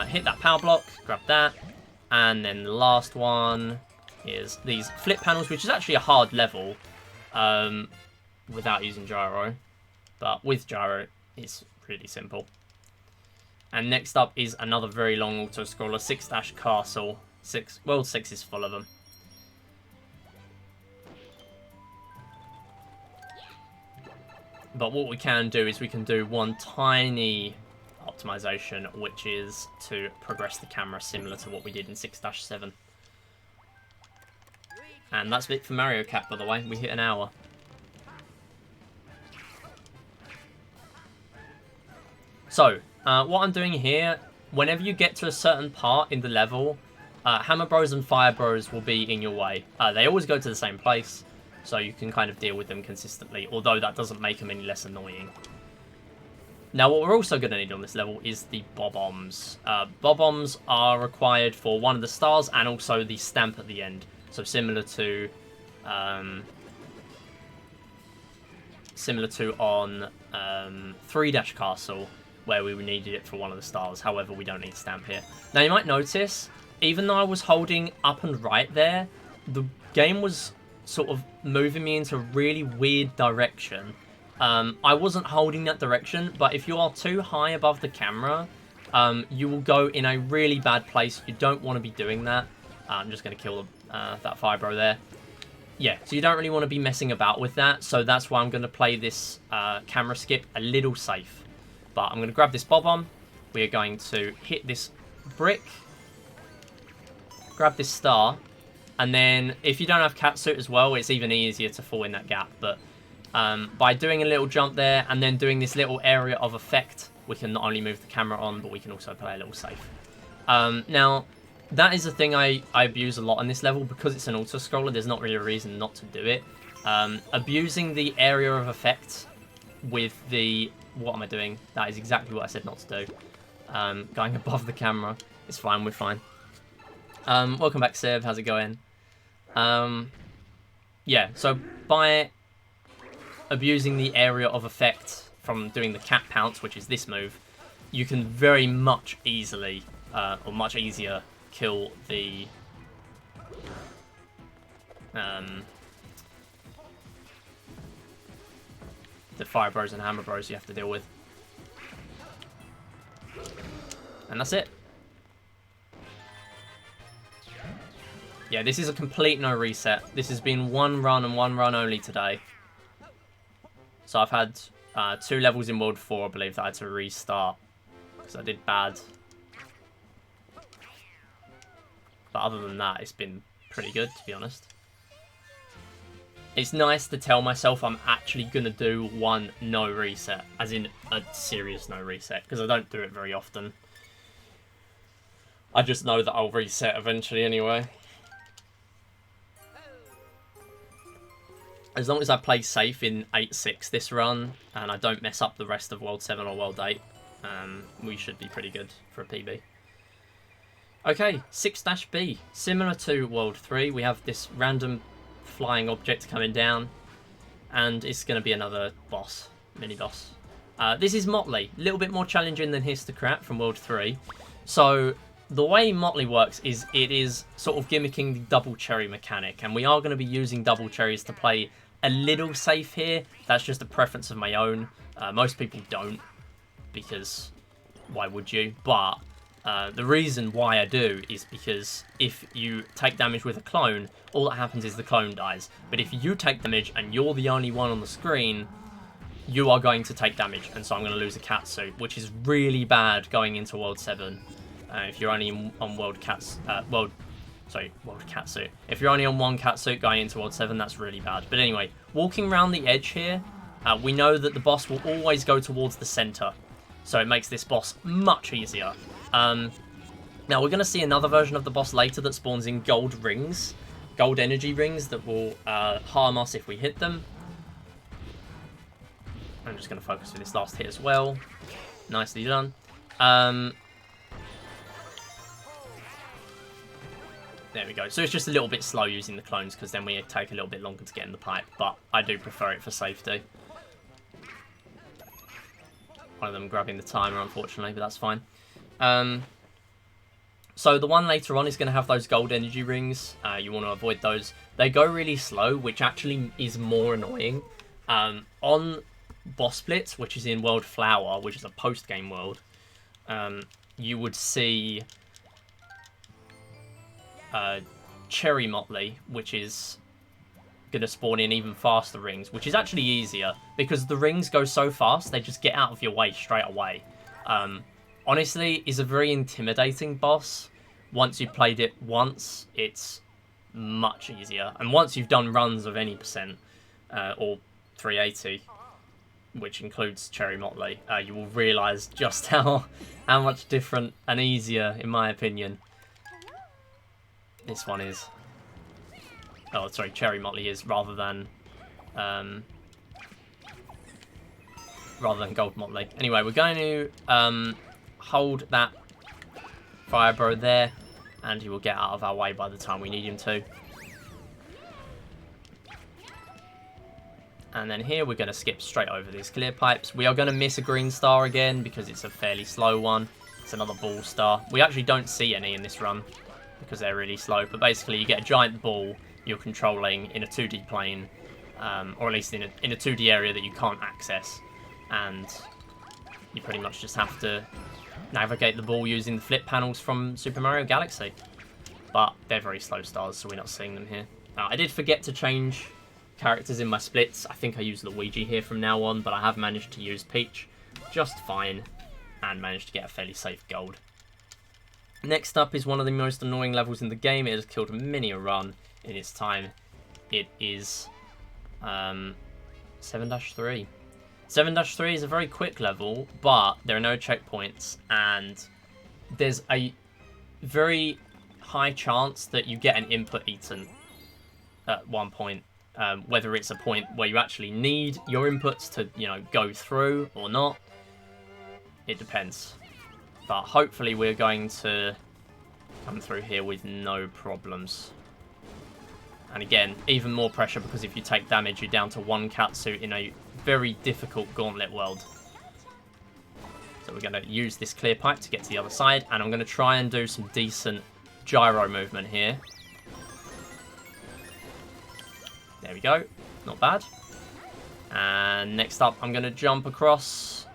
Hit that power block, grab that. And then the last one is these flip panels, which is actually a hard level without using gyro. But with gyro, it's really simple. And next up is another very long auto-scroller, 6- Castle. World 6 is full of them. But what we can do is we can do one tiny optimization, which is to progress the camera similar to what we did in 6-7. And that's it for Mario Kart, by the way. We hit an hour. So, what I'm doing here, whenever you get to a certain part in the level, Hammer Bros and Fire Bros will be in your way. They always go to the same place, so you can kind of deal with them consistently, although that doesn't make them any less annoying. Now, what we're also going to need on this level is the Bob-Ombs. Bob-Ombs are required for one of the stars and also the stamp at the end. So similar to on 3- Castle, where we needed it for one of the stars. However, we don't need stamp here. Now, you might notice, even though I was holding up and right there, the game was sort of moving me into a really weird direction. I wasn't holding that direction, but if you are too high above the camera, you will go in a really bad place. You don't want to be doing that. I'm just going to kill that Fibro there. Yeah, so you don't really want to be messing about with that, so that's why I'm going to play this camera skip a little safe. But I'm going to grab this Bob-Omb. We are going to hit this brick, grab this star, and then if you don't have catsuit as well, it's even easier to fall in that gap. But by doing a little jump there and then doing this little area of effect, we can not only move the camera on, but we can also play a little safe. Now, that is a thing I abuse a lot on this level. Because it's an auto-scroller, there's not really a reason not to do it. Abusing the area of effect with the... What am I doing? That is exactly what I said not to do. Going above the camera. It's fine, we're fine. Welcome back, Seb. How's it going? Yeah, so by abusing the area of effect from doing the cat pounce, which is this move, you can very much easily, or much easier, kill the Fire Bros and Hammer Bros you have to deal with. And that's it. Yeah, this is a complete no reset. This has been one run and one run only today. So I've had 2 levels in World 4, I believe, that I had to restart because I did bad. But other than that, it's been pretty good, to be honest. It's nice to tell myself I'm actually going to do one no reset, as in a serious no reset, because I don't do it very often. I just know that I'll reset eventually anyway. As long as I play safe in 8-6 this run, and I don't mess up the rest of World 7 or World 8, we should be pretty good for a PB. Okay, 6-B. Similar to World 3, we have this random flying object coming down, and it's going to be another boss, mini-boss. This is Motley, a little bit more challenging than Histocrat from World 3. So, the way Motley works is it is sort of gimmicking the double cherry mechanic, and we are going to be using double cherries to play a little safe here. That's just a preference of my own. Most people don't, because why would you? But the reason why I do is because if you take damage with a clone, all that happens is the clone dies. But if you take damage and you're the only one on the screen, you are going to take damage, and so I'm going to lose a catsuit, which is really bad going into World 7. If you're only on World Catsuit. If you're only on one catsuit going into World 7, that's really bad. But anyway, walking around the edge here, we know that the boss will always go towards the center. So it makes this boss much easier. Now we're going to see another version of the boss later that spawns in gold rings. Gold energy rings that will harm us if we hit them. I'm just going to focus for this last hit as well. Nicely done. There we go. So it's just a little bit slow using the clones because then we take a little bit longer to get in the pipe. But I do prefer it for safety. One of them grabbing the timer, unfortunately, but that's fine. So the one later on is going to have those gold energy rings. You want to avoid those. They go really slow, which actually is more annoying. On Boss Blitz, which is in World Flower, which is a post-game world, you would see Cherry Motley, which is going to spawn in even faster rings, which is actually easier because the rings go so fast, they just get out of your way straight away. Honestly, is a very intimidating boss. Once you've played it once, it's much easier. And once you've done runs of any percent, or 380, which includes Cherry Motley, you will realise just how much different and easier, in my opinion, this one is. Oh, sorry, Cherry Motley is rather than Gold Motley. Anyway, we're going to hold that Fire Bro there, and he will get out of our way by the time we need him to. And then here we're going to skip straight over these clear pipes. We are going to miss a green star again because it's a fairly slow one. It's another ball star. We actually don't see any in this run because they're really slow. But basically you get a giant ball you're controlling in a 2D plane, or at least in a 2D area that you can't access. And you pretty much just have to navigate the ball using the flip panels from Super Mario Galaxy. But they're very slow stars, so we're not seeing them here. I did forget to change characters in my splits. I think I use Luigi here from now on, but I have managed to use Peach just fine and managed to get a fairly safe gold. Next up is one of the most annoying levels in the game. It has killed many a run in its time. It is 7-3. 7-3 is a very quick level, but there are no checkpoints, and there's a very high chance that you get an input eaten at one point. Whether it's a point where you actually need your inputs to, go through or not, it depends. But hopefully we're going to come through here with no problems. And again, even more pressure because if you take damage, you're down to one catsuit in a very difficult gauntlet world. So we're going to use this clear pipe to get to the other side, and I'm going to try and do some decent gyro movement here. There we go. Not bad. And next up, I'm going to jump across.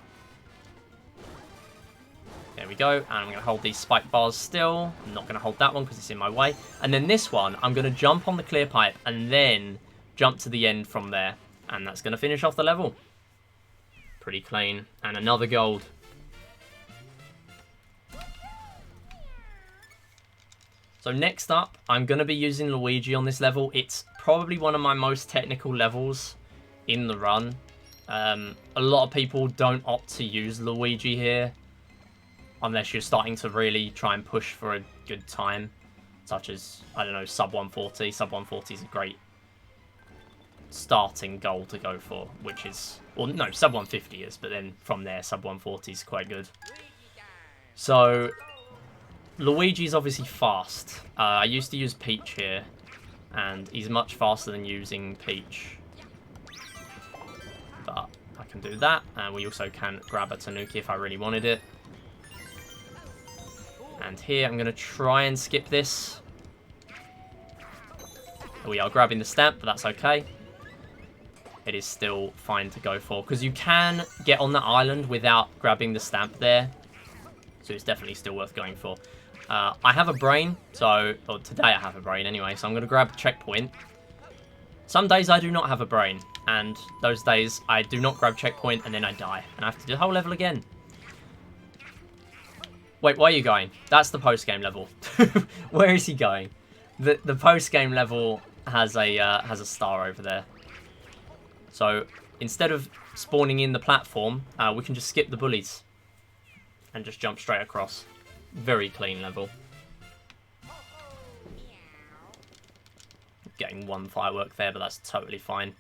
There we go. And I'm going to hold these spike bars still. I'm not going to hold that one because it's in my way. And then this one, I'm going to jump on the clear pipe and then jump to the end from there. And that's going to finish off the level. Pretty clean. And another gold. So next up, I'm going to be using Luigi on this level. It's probably one of my most technical levels in the run. A lot of people don't opt to use Luigi here, unless you're starting to really try and push for a good time, such as, I don't know, sub 140. Sub 140 is a great starting goal to go for, which is, well, no, sub 150 is, but then from there, sub 140 is quite good. So Luigi's obviously fast. I used to use Peach here, and he's much faster than using Peach. But I can do that, and we also can grab a Tanuki if I really wanted it. And here I'm going to try and skip this. We are grabbing the stamp, but that's okay. It is still fine to go for, because you can get on that island without grabbing the stamp there. So it's definitely still worth going for. I have a brain, or today I have a brain anyway, so I'm going to grab a checkpoint. Some days I do not have a brain, and those days I do not grab checkpoint and then I die. And I have to do the whole level again. Wait, where are you going? That's the post-game level. Where is he going? The post-game level has a star over there. So instead of spawning in the platform, we can just skip the bullies and just jump straight across. Very clean level. Getting one firework there, but that's totally fine.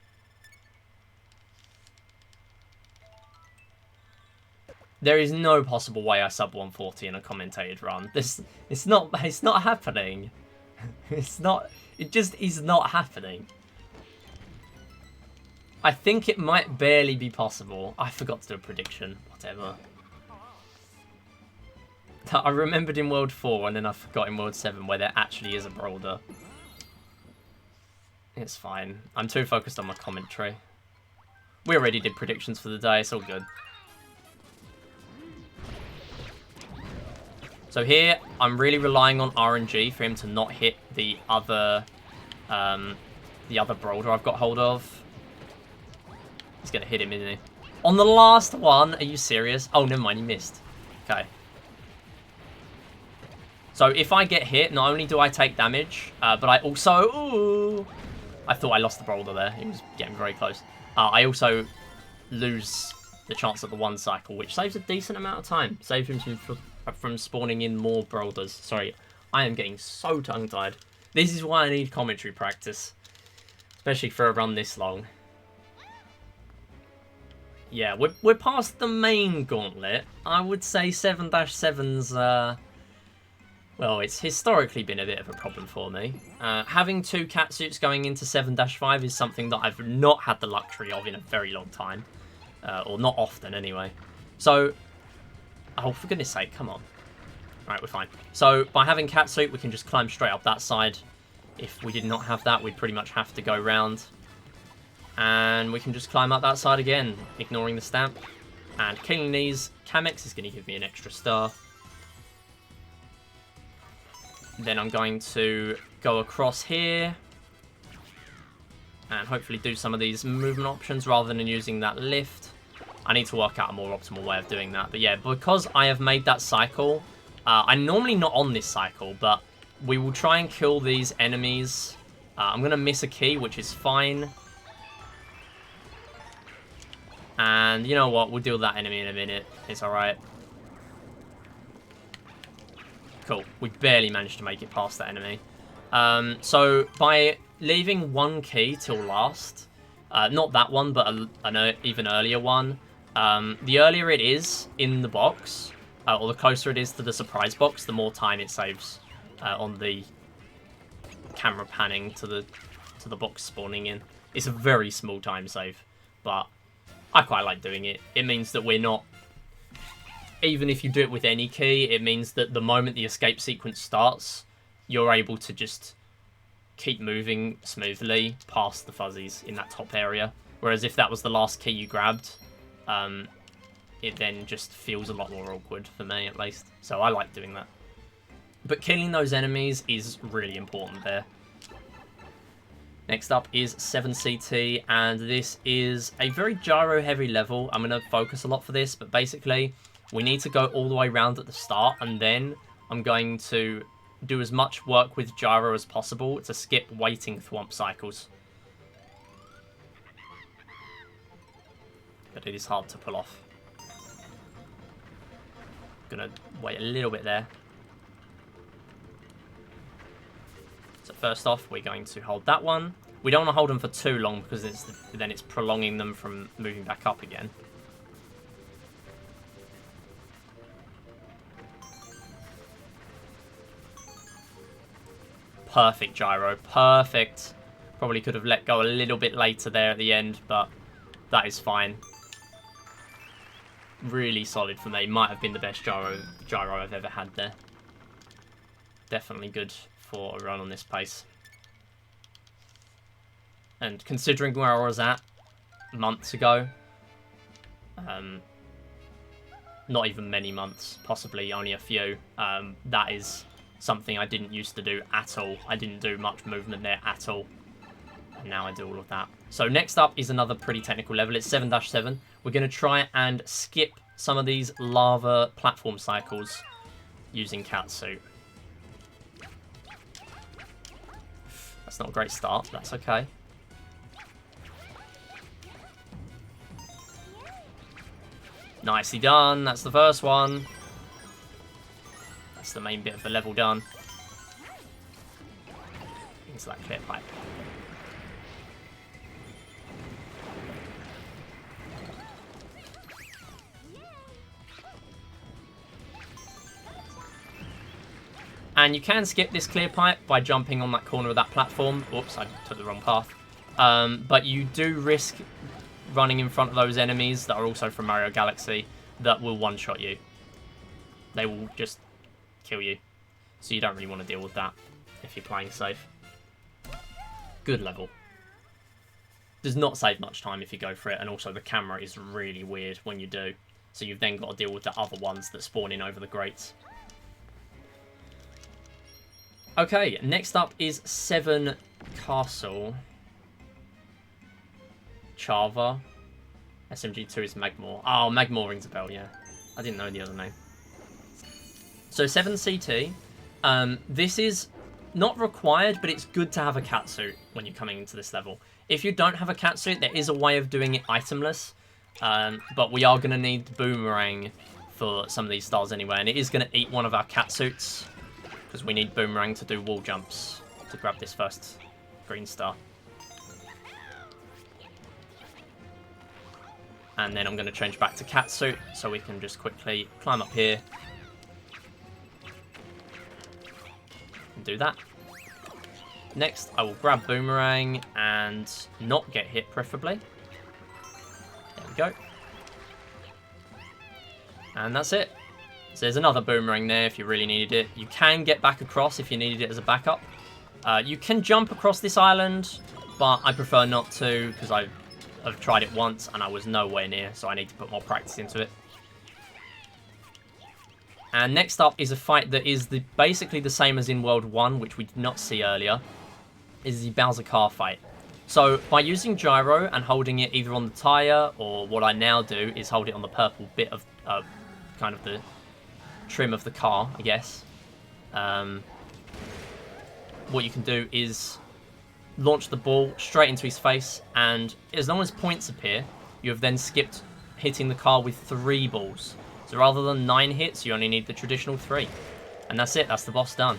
There is no possible way I sub 140 in a commentated run. It's not happening. It's not... It just is not happening. I think it might barely be possible. I forgot to do a prediction. Whatever. I remembered in World 4 and then I forgot in World 7 where there actually is a boulder. It's fine. I'm too focused on my commentary. We already did predictions for the day. It's all good. So here, I'm really relying on RNG for him to not hit the other boulder I've got hold of. He's going to hit him, isn't he? On the last one? Are you serious? Oh, never mind. He missed. Okay. So if I get hit, not only do I take damage, but I also... Ooh, I thought I lost the boulder there. He was getting very close. I also lose the chance at the one cycle, which saves a decent amount of time. Saves him from spawning in more boulders. Sorry, I am getting so tongue-tied. This is why I need commentary practice. Especially for a run this long. Yeah, we're past the main gauntlet. I would say 7-7's... well, it's historically been a bit of a problem for me. Having 2 catsuits going into 7-5 is something that I've not had the luxury of in a very long time. Or not often, anyway. So... Oh, for goodness sake, come on. Alright, we're fine. So, by having catsuit, we can just climb straight up that side. If we did not have that, we'd pretty much have to go round. And we can just climb up that side again, ignoring the stamp. And killing these, Kamex is going to give me an extra star. Then I'm going to go across here. And hopefully do some of these movement options rather than using that lift. I need to work out a more optimal way of doing that. But yeah, because I have made that cycle, I'm normally not on this cycle, but we will try and kill these enemies. I'm going to miss a key, which is fine. And you know what? We'll deal with that enemy in a minute. It's alright. Cool. We barely managed to make it past that enemy. So by leaving one key till last, not that one, but an even earlier one, the earlier it is in the box, or the closer it is to the surprise box, the more time it saves on the camera panning to the box spawning in. It's a very small time save, but I quite like doing it. It means that we're not... Even if you do it with any key, it means that the moment the escape sequence starts, you're able to just keep moving smoothly past the fuzzies in that top area. Whereas if that was the last key you grabbed, it then just feels a lot more awkward for me, at least. So I like doing that. But killing those enemies is really important there. Next up is 7CT, and this is a very gyro-heavy level. I'm going to focus a lot for this, but basically, we need to go all the way around at the start, and then I'm going to do as much work with gyro as possible to skip waiting thwomp cycles. But it is hard to pull off. Gonna wait a little bit there. So first off, we're going to hold that one. We don't want to hold them for too long because then it's prolonging them from moving back up again. Perfect gyro, perfect. Probably could have let go a little bit later there at the end, but that is fine. Really solid for me. Might have been the best gyro I've ever had there. Definitely good for a run on this pace. And considering where I was at months ago, not even many months, possibly only a few, that is something I didn't used to do at all. I didn't do much movement there at all. And now I do all of that. So next up is another pretty technical level. It's 7-7. We're going to try and skip some of these lava platform cycles using catsuit. That's not a great start. That's okay. Nicely done. That's the first one. That's the main bit of the level done. Into that clear pipe. And you can skip this clear pipe by jumping on that corner of that platform. Oops, I took the wrong path. But you do risk running in front of those enemies that are also from Mario Galaxy that will one-shot you. They will just kill you. So you don't really want to deal with that if you're playing safe. Good level. Does not save much time if you go for it, and also the camera is really weird when you do. So you've then got to deal with the other ones that spawn in over the grates. Okay, next up is 7 Castle. Chava. SMG2 is Magmore. Oh, Magmore rings a bell, yeah. I didn't know the other name. So 7 CT. This is not required, but it's good to have a catsuit when you're coming into this level. If you don't have a catsuit, there is a way of doing it itemless. But we are going to need Boomerang for some of these stars anyway. And it is going to eat one of our catsuits, because we need Boomerang to do wall jumps to grab this first green star. And then I'm going to change back to catsuit so we can just quickly climb up here and do that. Next, I will grab Boomerang and not get hit, preferably. There we go. And that's it. So there's another Boomerang there if you really needed it. You can get back across if you needed it as a backup. You can jump across this island, but I prefer not to because I've tried it once and I was nowhere near, so I need to put more practice into it. And next up is a fight that is basically the same as in World 1, which we did not see earlier, is the Bowser car fight. So by using gyro and holding it either on the tyre, or what I now do is hold it on the purple bit of kind of the trim of the car, I guess. What you can do is launch the ball straight into his face, and as long as points appear, you have then skipped hitting the car with 3 balls. So rather than 9 hits, you only need the traditional 3. And that's it, that's the boss done.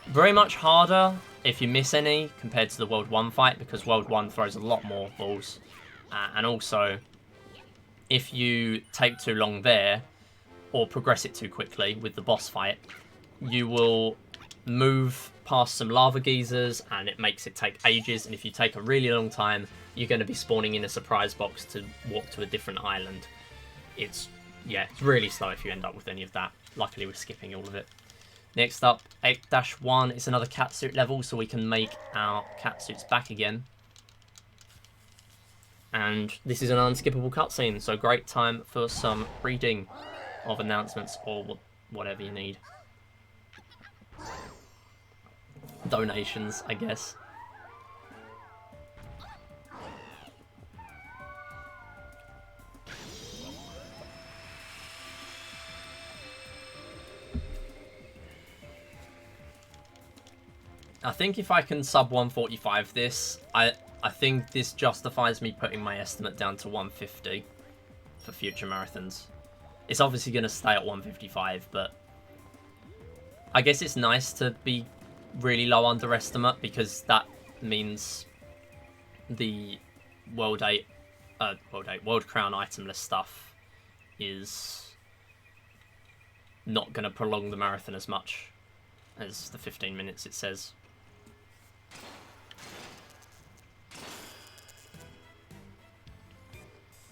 Very much harder if you miss any compared to the World 1 fight, because World 1 throws a lot more balls. And also, if you take too long there, or progress it too quickly with the boss fight, you will move past some lava geysers and it makes it take ages, and if you take a really long time, you're going to be spawning in a surprise box to walk to a different island. It's really slow if you end up with any of that. Luckily we're skipping all of it. Next up, 8-1. It's another catsuit level, so we can make our catsuits back again. And this is an unskippable cutscene, so great time for some reading of announcements or whatever you need. Donations, I guess. I think if I can sub 145 this, I think this justifies me putting my estimate down to 150 for future marathons. It's obviously going to stay at 155, but I guess it's nice to be really low underestimate, because that means the World Crown itemless stuff is not going to prolong the marathon as much as the 15 minutes it says.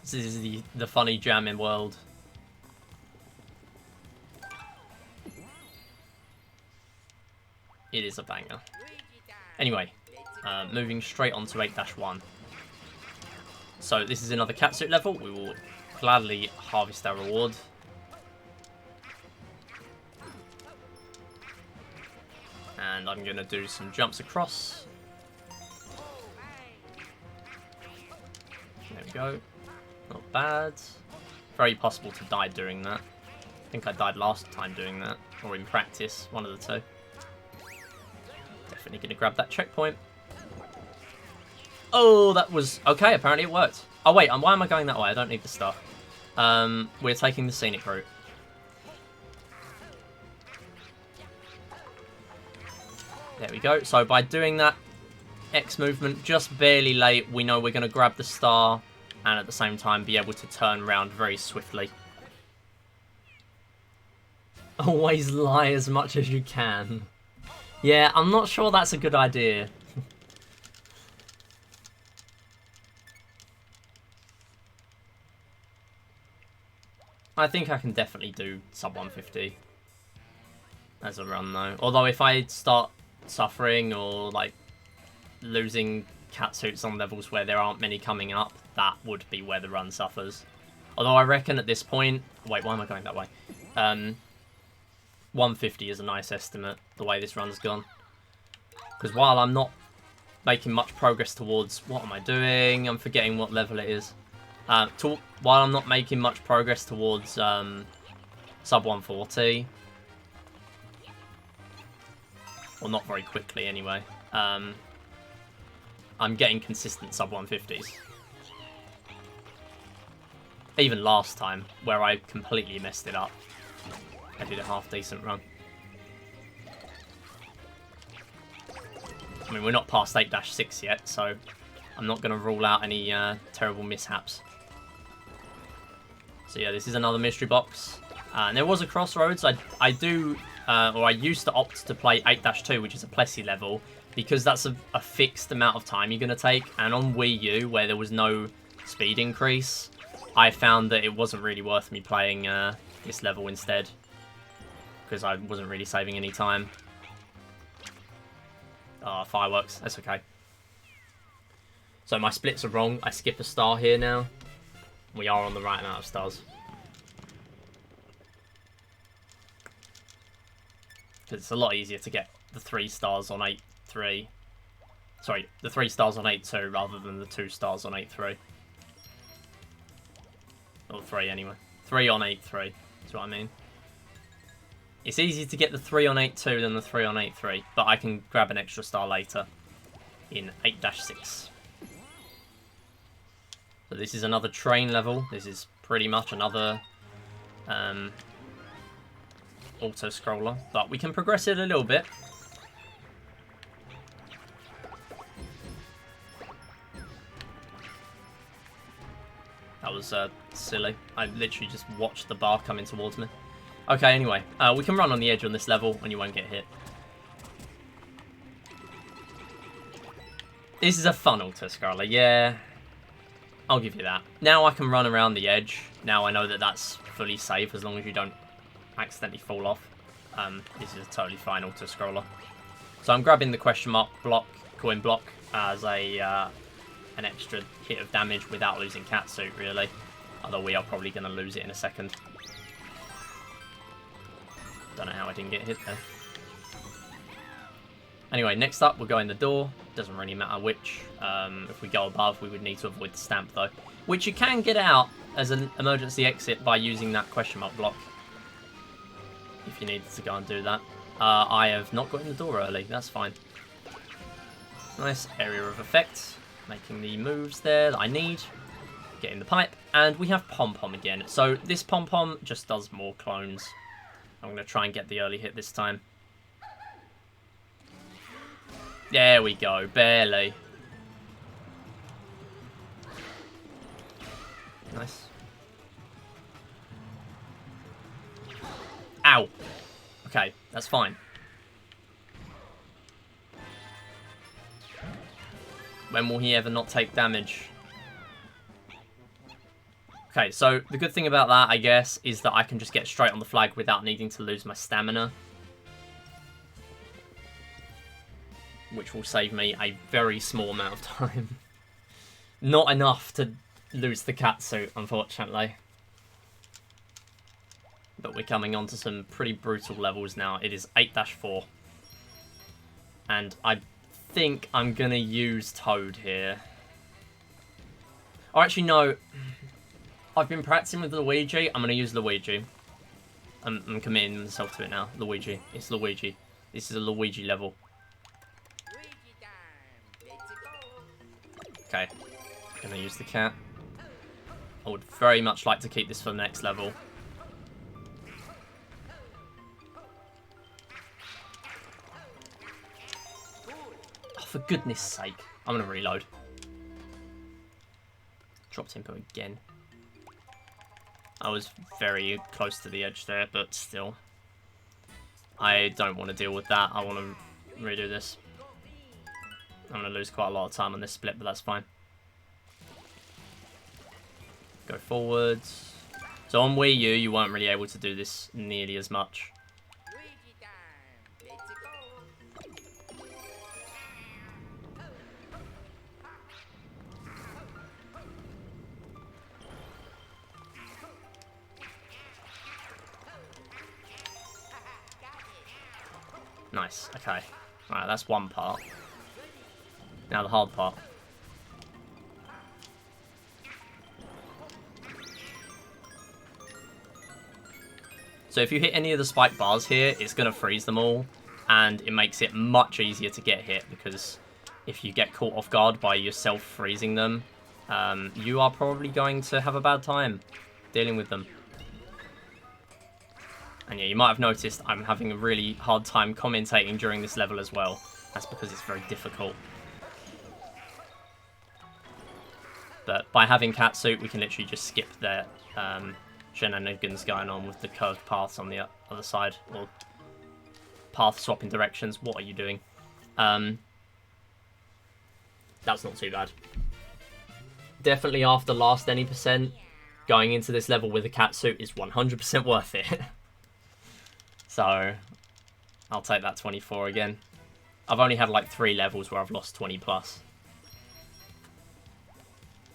This is the funny jamming world. It is a banger. Anyway, moving straight on to 8-1. So this is another catsuit level. We will gladly harvest our reward. And I'm going to do some jumps across. There we go. Not bad. Very possible to die doing that. I think I died last time doing that. Or in practice, one of the two. Definitely going to grab that checkpoint. Oh, that was... Okay, apparently it worked. Oh, wait, why am I going that way? I don't need the stuff. We're taking the scenic route. There we go. So by doing that X movement just barely late, we know we're going to grab the star and at the same time be able to turn around very swiftly. Always lie as much as you can. Yeah, I'm not sure that's a good idea. I think I can definitely do sub 150 as a run though. Although if I start suffering or like losing catsuits on levels where there aren't many coming up, that would be where the run suffers. Although I reckon at this point... Wait, why am I going that way? 150 is a nice estimate, the way this run's gone. Because while I'm not making much progress towards... What am I doing? I'm forgetting what level it is. While I'm not making much progress towards sub 140... Well, not very quickly anyway. I'm getting consistent sub 150s. Even last time, where I completely messed it up, I did a half-decent run. I mean, we're not past 8-6 yet, so I'm not going to rule out any terrible mishaps. So yeah, this is another mystery box. And there was a crossroads. I used to opt to play 8-2, which is a Plessy level, because that's a fixed amount of time you're going to take. And on Wii U, where there was no speed increase, I found that it wasn't really worth me playing this level instead, because I wasn't really saving any time. Fireworks, that's okay. So my splits are wrong. I skip a star here now. We are on the right amount of stars. Because it's a lot easier to get the 3 stars on 8-3. Sorry, the 3 stars on 8-2 rather than the 2 stars on 8-3. Or 3 anyway. 3 on 8-3 is what I mean. It's easier to get the 3 on 8-2 than the 3 on 8-3, but I can grab an extra star later in 8-6. So this is another train level. This is pretty much another auto-scroller, but we can progress it a little bit. That was silly. I literally just watched the bar coming towards me. Okay, anyway, we can run on the edge on this level and you won't get hit. This is a fun auto-scroller, yeah. I'll give you that. Now I can run around the edge. Now I know that that's fully safe as long as you don't accidentally fall off. This is a totally fine auto-scroller. So I'm grabbing the question mark block, coin block, as a an extra hit of damage without losing catsuit, really. Although we are probably going to lose it in a second. Don't know how I didn't get hit there. Anyway, next up, we'll go in the door. Doesn't really matter which. If we go above, we would need to avoid the stamp, though. Which you can get out as an emergency exit by using that question mark block. If you needed to go and do that. I have not got in the door early. That's fine. Nice area of effect. Making the moves there that I need. Getting the pipe. And we have Pom-Pom again. So this Pom-Pom just does more clones. I'm going to try and get the early hit this time. There we go. Barely. Nice. Ow. Okay, that's fine. When will he ever not take damage? Okay, so the good thing about that, I guess, is that I can just get straight on the flag without needing to lose my stamina. Which will save me a very small amount of time. Not enough to lose the catsuit, unfortunately. But we're coming on to some pretty brutal levels now. It is 8-4. And I think I'm going to use Toad here. Or actually, no. I've been practicing with Luigi. I'm going to use Luigi. I'm committing myself to it now. Luigi. It's Luigi. This is a Luigi level. Okay. Going to use the cat. I would very much like to keep this for the next level. Oh, for goodness sake. I'm going to reload. Drop tempo again. I was very close to the edge there, but still. I don't want to deal with that. I want to redo this. I'm going to lose quite a lot of time on this split, but that's fine. Go forwards. So on Wii U, you weren't really able to do this nearly as much. Nice, okay. Alright, that's one part. Now the hard part. So if you hit any of the spike bars here, it's going to freeze them all. And it makes it much easier to get hit, because if you get caught off guard by yourself freezing them, you are probably going to have a bad time dealing with them. And yeah, you might have noticed I'm having a really hard time commentating during this level as well. That's because it's very difficult. But by having Catsuit, we can literally just skip the shenanigans going on with the curved paths on the other side, or path swapping directions. What are you doing? That's not too bad. Definitely after last any percent, going into this level with a Catsuit is 100% worth it. So, I'll take that 24 again. I've only had like 3 levels where I've lost 20 plus.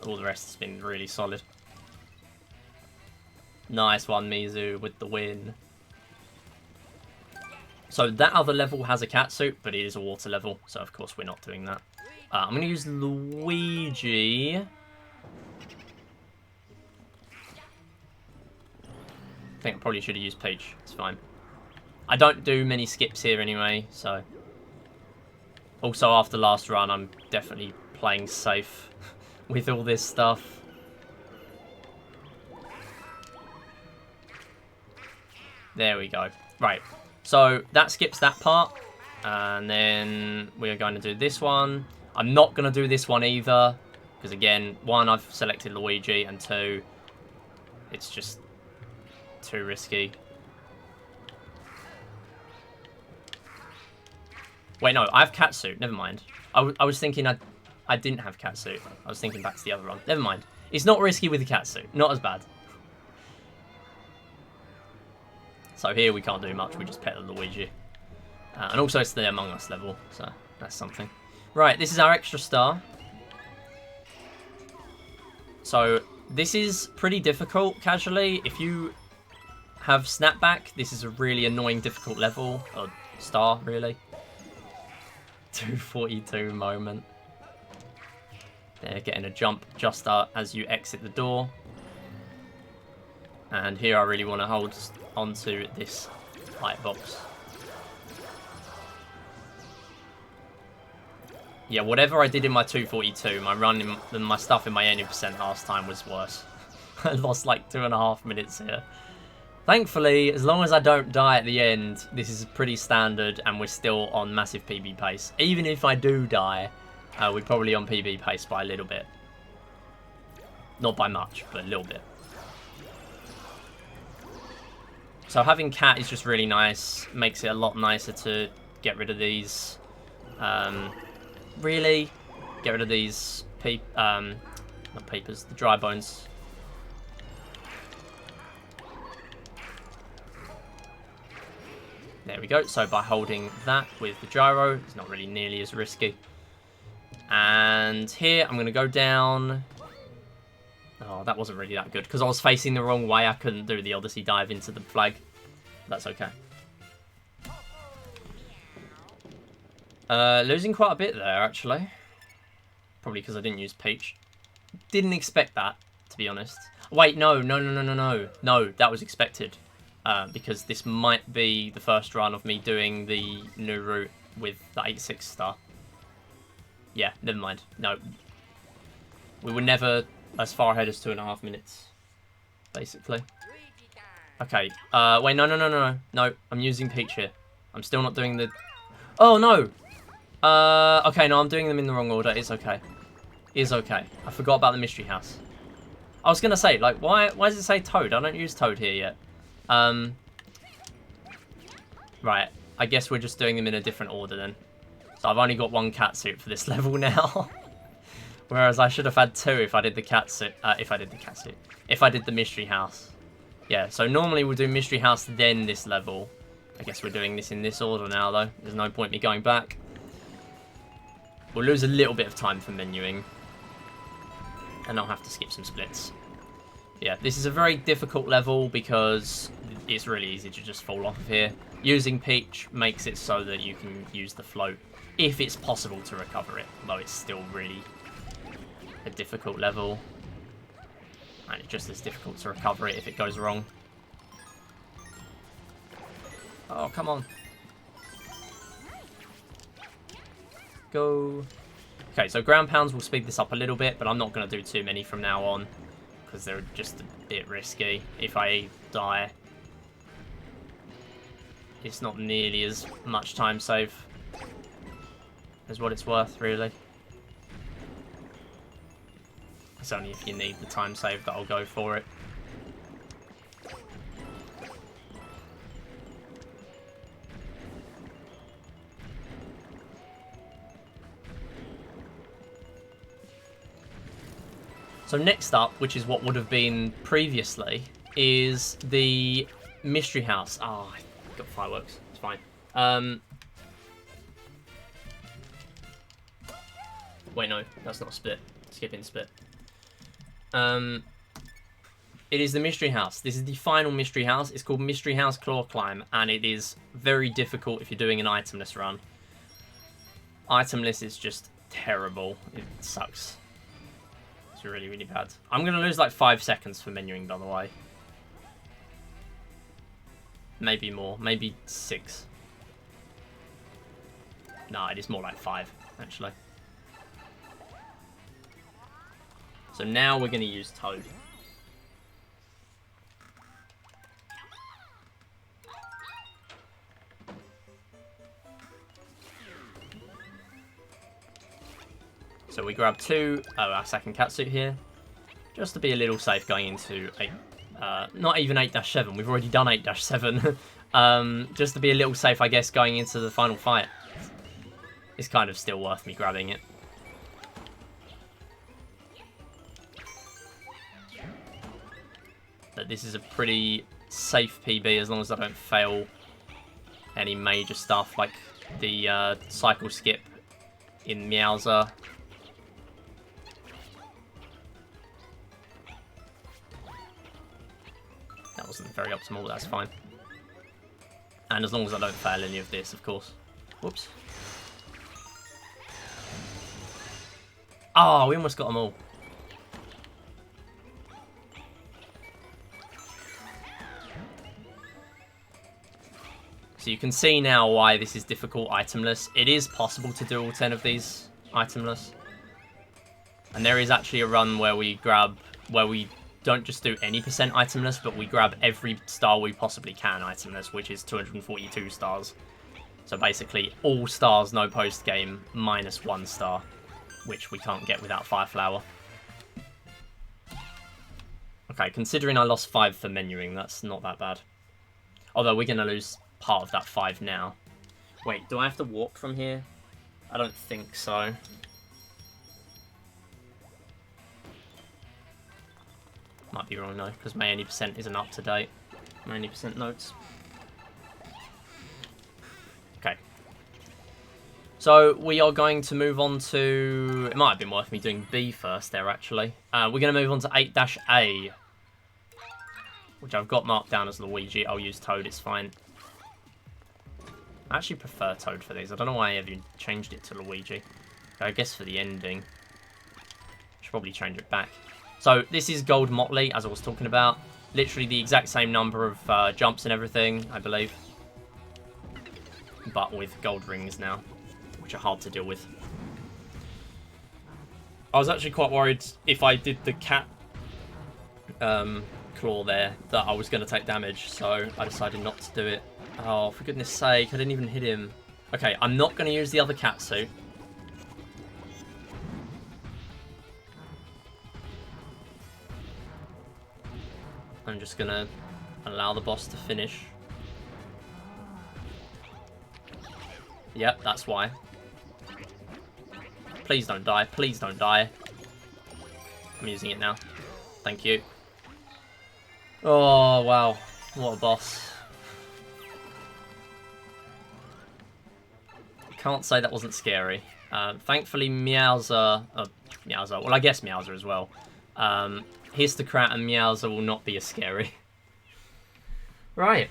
All the rest has been really solid. Nice one, Mizu, with the win. So that other level has a Catsuit, but it is a water level, so of course we're not doing that. I'm going to use Luigi. I think I probably should have used Peach. It's fine. I don't do many skips here anyway, so... Also, after last run, I'm definitely playing safe with all this stuff. There we go. Right, so that skips that part. And then we're going to do this one. I'm not going to do this one either, because again, 1, I've selected Luigi, and 2, it's just too risky. Wait, no, I have Catsuit. Never mind. I was thinking I didn't have Catsuit. I was thinking back to the other run. Never mind. It's not risky with the Catsuit. Not as bad. So here we can't do much. We just pet the Luigi. And also it's the Among Us level. So that's something. Right, this is our extra star. So this is pretty difficult casually. If you have Snapback, this is a really annoying difficult level. Or star, really. 242 moment. They're getting a jump just as you exit the door. And here I really want to hold onto this light box. Yeah, whatever I did in my 242, my run and my stuff in my 80% last time was worse. I lost like 2.5 minutes here. Thankfully, as long as I don't die at the end, this is pretty standard and we're still on massive PB pace. Even if I do die, we're probably on PB pace by a little bit. Not by much, but a little bit. So having Cat is just really nice. Makes it a lot nicer to get rid of these. Really? Get rid of these not peepers, the dry bones. There we go. So by holding that with the gyro, it's not really nearly as risky. And here I'm going to go down. Oh, that wasn't really that good because I was facing the wrong way. I couldn't do the Odyssey dive into the flag. That's okay. Losing quite a bit there, actually. Probably because I didn't use Peach. Didn't expect that, to be honest. Wait, no, that was expected. Because this might be the first run of me doing the new route with the 8-6 star. Yeah, never mind. No. We were never as far ahead as 2.5 minutes, basically. Okay, wait, no. No, I'm using Peach here. I'm still not doing the... Oh, no! Okay, no, I'm doing them in the wrong order. It's okay. It's okay. I forgot about the mystery house. I was going to say, like, why does it say Toad? I don't use Toad here yet. Right, I guess we're just doing them in a different order then. So I've only got one catsuit for this level now. Whereas I should have had 2 if I did the catsuit. If I did the mystery house. Yeah, so normally we'll do mystery house, then this level. I guess we're doing this in this order now, though. There's no point me going back. We'll lose a little bit of time for menuing. And I'll have to skip some splits. Yeah, this is a very difficult level because it's really easy to just fall off of here. Using Peach makes it so that you can use the float if it's possible to recover it, though it's still really a difficult level. And it's just as difficult to recover it if it goes wrong. Oh, come on. Go. Okay, so ground pounds will speed this up a little bit, but I'm not going to do too many from now on because they're just a bit risky. If I die, it's not nearly as much time save as what it's worth, really. It's only if you need the time save that I'll go for it. So next up, which is what would have been previously, is the mystery house. Oh, I got fireworks. It's fine. Wait, no, that's not a split. Skipping split. It is the mystery house. This is the final mystery house. It's called Mystery House Claw Climb, and it is very difficult if you're doing an itemless run. Itemless is just terrible. It sucks. It's really, really bad. I'm going to lose like 5 seconds for menuing, by the way. Maybe more. Maybe 6. No, it is more like 5, actually. So now we're going to use Toad. So we grab our second catsuit here, just to be a little safe going into not even 8-7, we've already done 8-7, just to be a little safe, I guess, going into the final fight. It's kind of still worth me grabbing it. But this is a pretty safe PB as long as I don't fail any major stuff like the cycle skip in Meowser. That wasn't very optimal, but that's fine. And as long as I don't fail any of this, of course. Whoops. Oh, we almost got them all. So you can see now why this is difficult itemless. It is possible to do all 10 of these itemless. And there is actually a run where we don't just do any percent itemless, but we grab every star we possibly can itemless, which is 242 stars. So basically all stars, no post game, minus 1 star, which we can't get without Fire Flower. Okay, considering I lost 5 for menuing, that's not that bad. Although we're going to lose part of that 5 now. Wait, do I have to walk from here? I don't think so. Might be wrong though, because my 80% isn't up to date. My 80% notes. Okay. So we are going to move on to... It might have been worth me doing B first there, actually. We're going to move on to 8-A. Which I've got marked down as Luigi. I'll use Toad, it's fine. I actually prefer Toad for these. I don't know why I ever changed it to Luigi. I guess for the ending. Should probably change it back. So this is Gold Motley, as I was talking about. Literally the exact same number of jumps and everything, I believe. But with gold rings now, which are hard to deal with. I was actually quite worried if I did the cat claw there that I was going to take damage, so I decided not to do it. Oh, for goodness sake, I didn't even hit him. Okay, I'm not going to use the other catsuit. I'm just going to allow the boss to finish. Yep, that's why. Please don't die. Please don't die. I'm using it now. Thank you. Oh, wow. What a boss. Can't say that wasn't scary. Thankfully, Meowser... Meowser. Well, I guess Meowser as well. Histocrat and Meowser will not be as scary. Right.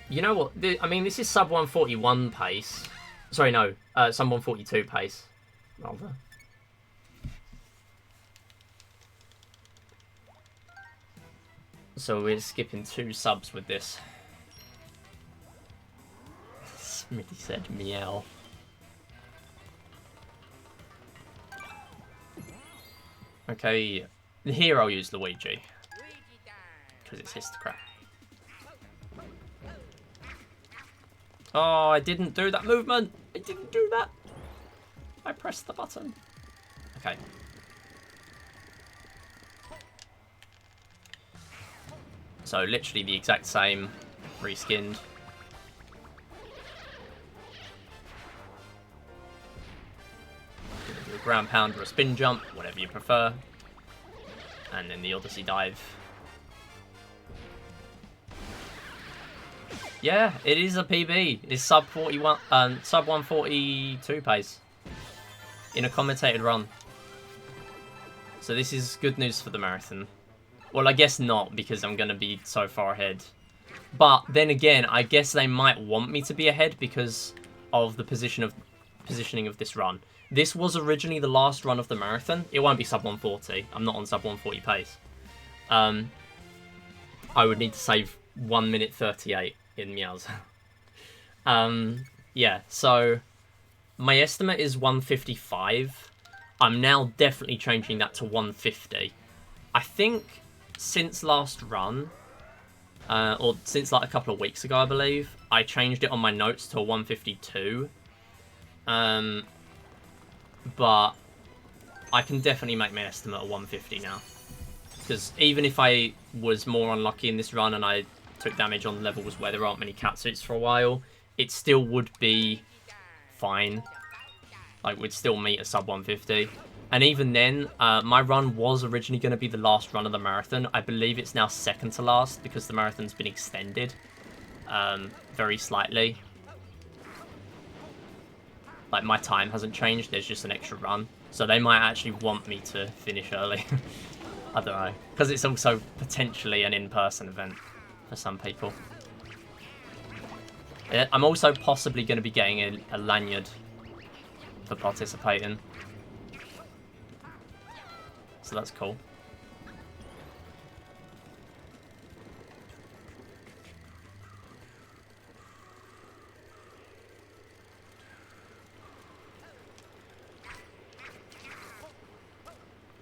You know what? I mean, this is sub 141 pace. Sorry, no. Sub 142 pace, rather. So we're skipping 2 subs with this. Smithy said meow. Okay, here I'll use Luigi. Because it's Histocrat. Oh, I didn't do that movement! I didn't do that! I pressed the button. Okay. So, literally the exact same, reskinned. Do a ground pound or a spin jump, whatever you prefer. And then the Odyssey dive. Yeah, it is a PB. It's sub 142 pace in a commentated run. So this is good news for the marathon. Well, I guess not, because I'm going to be so far ahead. But then again, I guess they might want me to be ahead because of the positioning of this run. This was originally the last run of the marathon. It won't be sub 140. I'm not on sub 140 pace. I would need to save 1 minute 38 in Meowser. Yeah, so my estimate is 155. I'm now definitely changing that to 150. I think since last run, or since like a couple of weeks ago, I believe, I changed it on my notes to a 152. But I can definitely make my estimate a 150 now. Because even if I was more unlucky in this run and I took damage on levels where there aren't many catsuits for a while, it still would be fine. Like, we'd still meet a sub 150. And even then, my run was originally going to be the last run of the marathon. I believe it's now second to last because the marathon's been extended very slightly. Like, my time hasn't changed, there's just an extra run. So they might actually want me to finish early. I don't know. Because it's also potentially an in-person event for some people. I'm also possibly going to be getting a lanyard for participating. So that's cool.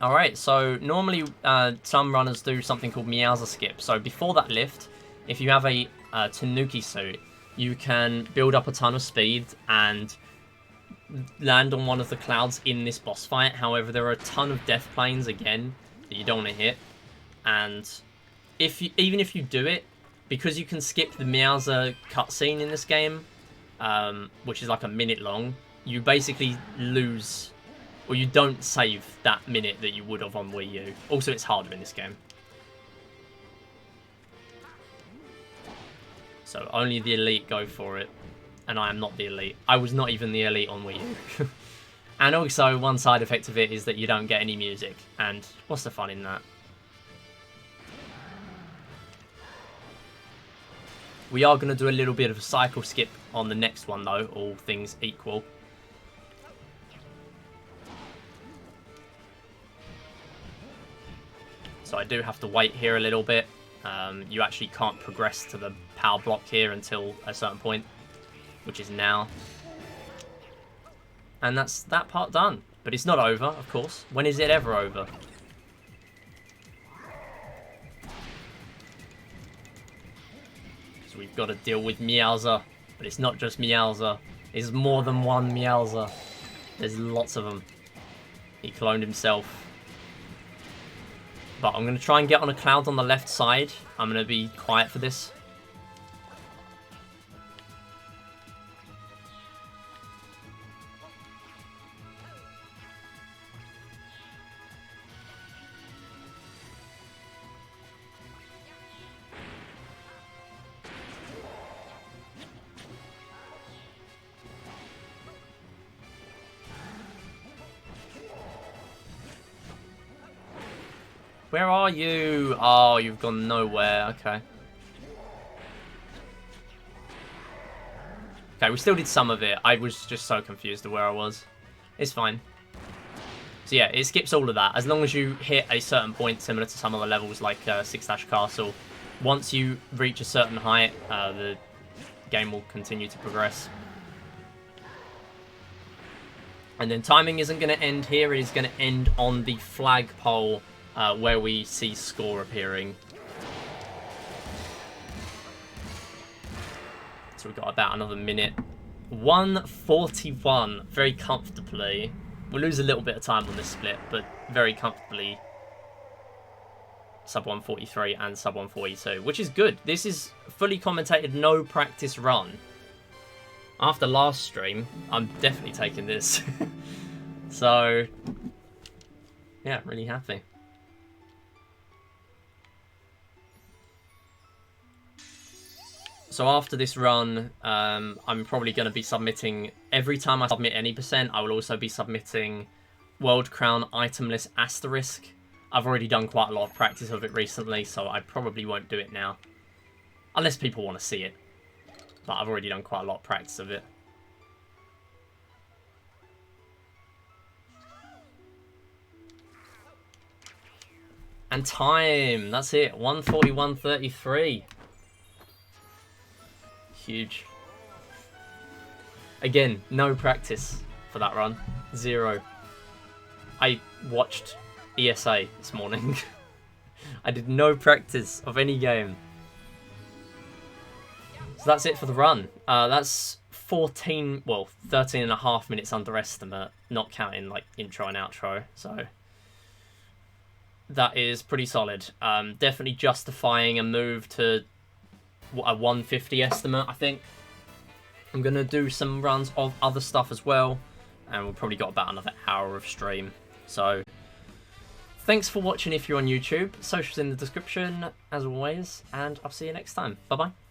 Alright, so normally some runners do something called Meowser Skip. So before that lift, if you have a Tanuki suit, you can build up a ton of speed and land on one of the clouds in this boss fight. However, there are a ton of death planes again that you don't want to hit. And even if you do it, because you can skip the Meowser cutscene in this game, which is like a minute long, you basically lose... or you don't save that minute that you would have on Wii U. Also, it's harder in this game. So only the elite go for it. And I am not the elite. I was not even the elite on Wii U. And also, one side effect of it is that you don't get any music. And what's the fun in that? We are going to do a little bit of a cycle skip on the next one, though, all things equal. So I do have to wait here a little bit. You actually can't progress to the power block here until a certain point, which is now. And that's that part done. But it's not over, of course. When is it ever over? So we've got to deal with Meowser. But it's not just Meowser. It's more than one Meowser. There's lots of them. He cloned himself. But I'm going to try and get on a cloud on the left side. I'm going to be quiet for this. Where are you? Oh, you've gone nowhere. Okay. Okay, we still did some of it. I was just so confused of where I was. It's fine. So yeah, it skips all of that. As long as you hit a certain point similar to some other levels like Six Dash Castle, once you reach a certain height, the game will continue to progress. And then timing isn't going to end here. It is going to end on the flagpole where we see score appearing. So we've got about another minute. 1:41 very comfortably. We'll lose a little bit of time on this split, but very comfortably sub 1:43 and sub 1:42, which is good. This is fully commentated, no practice run. After last stream, I'm definitely taking this. So, yeah, really happy. So after this run, I'm probably going to be submitting, every time I submit any percent, I will also be submitting World Crown Itemless Asterisk. I've already done quite a lot of practice of it recently, so I probably won't do it now. Unless people want to see it. But I've already done quite a lot of practice of it. And time, that's it, 1:41.33. Huge. Again, no practice for that run. 0. I watched ESA this morning. I did no practice of any game. So that's it for the run. That's 13 and a half minutes underestimate, not counting like intro and outro. So that is pretty solid. Definitely justifying a move to a 150 estimate, I think. I'm going to do some runs of other stuff as well. And we've probably got about another hour of stream. So, thanks for watching if you're on YouTube. Socials in the description, as always. And I'll see you next time. Bye-bye.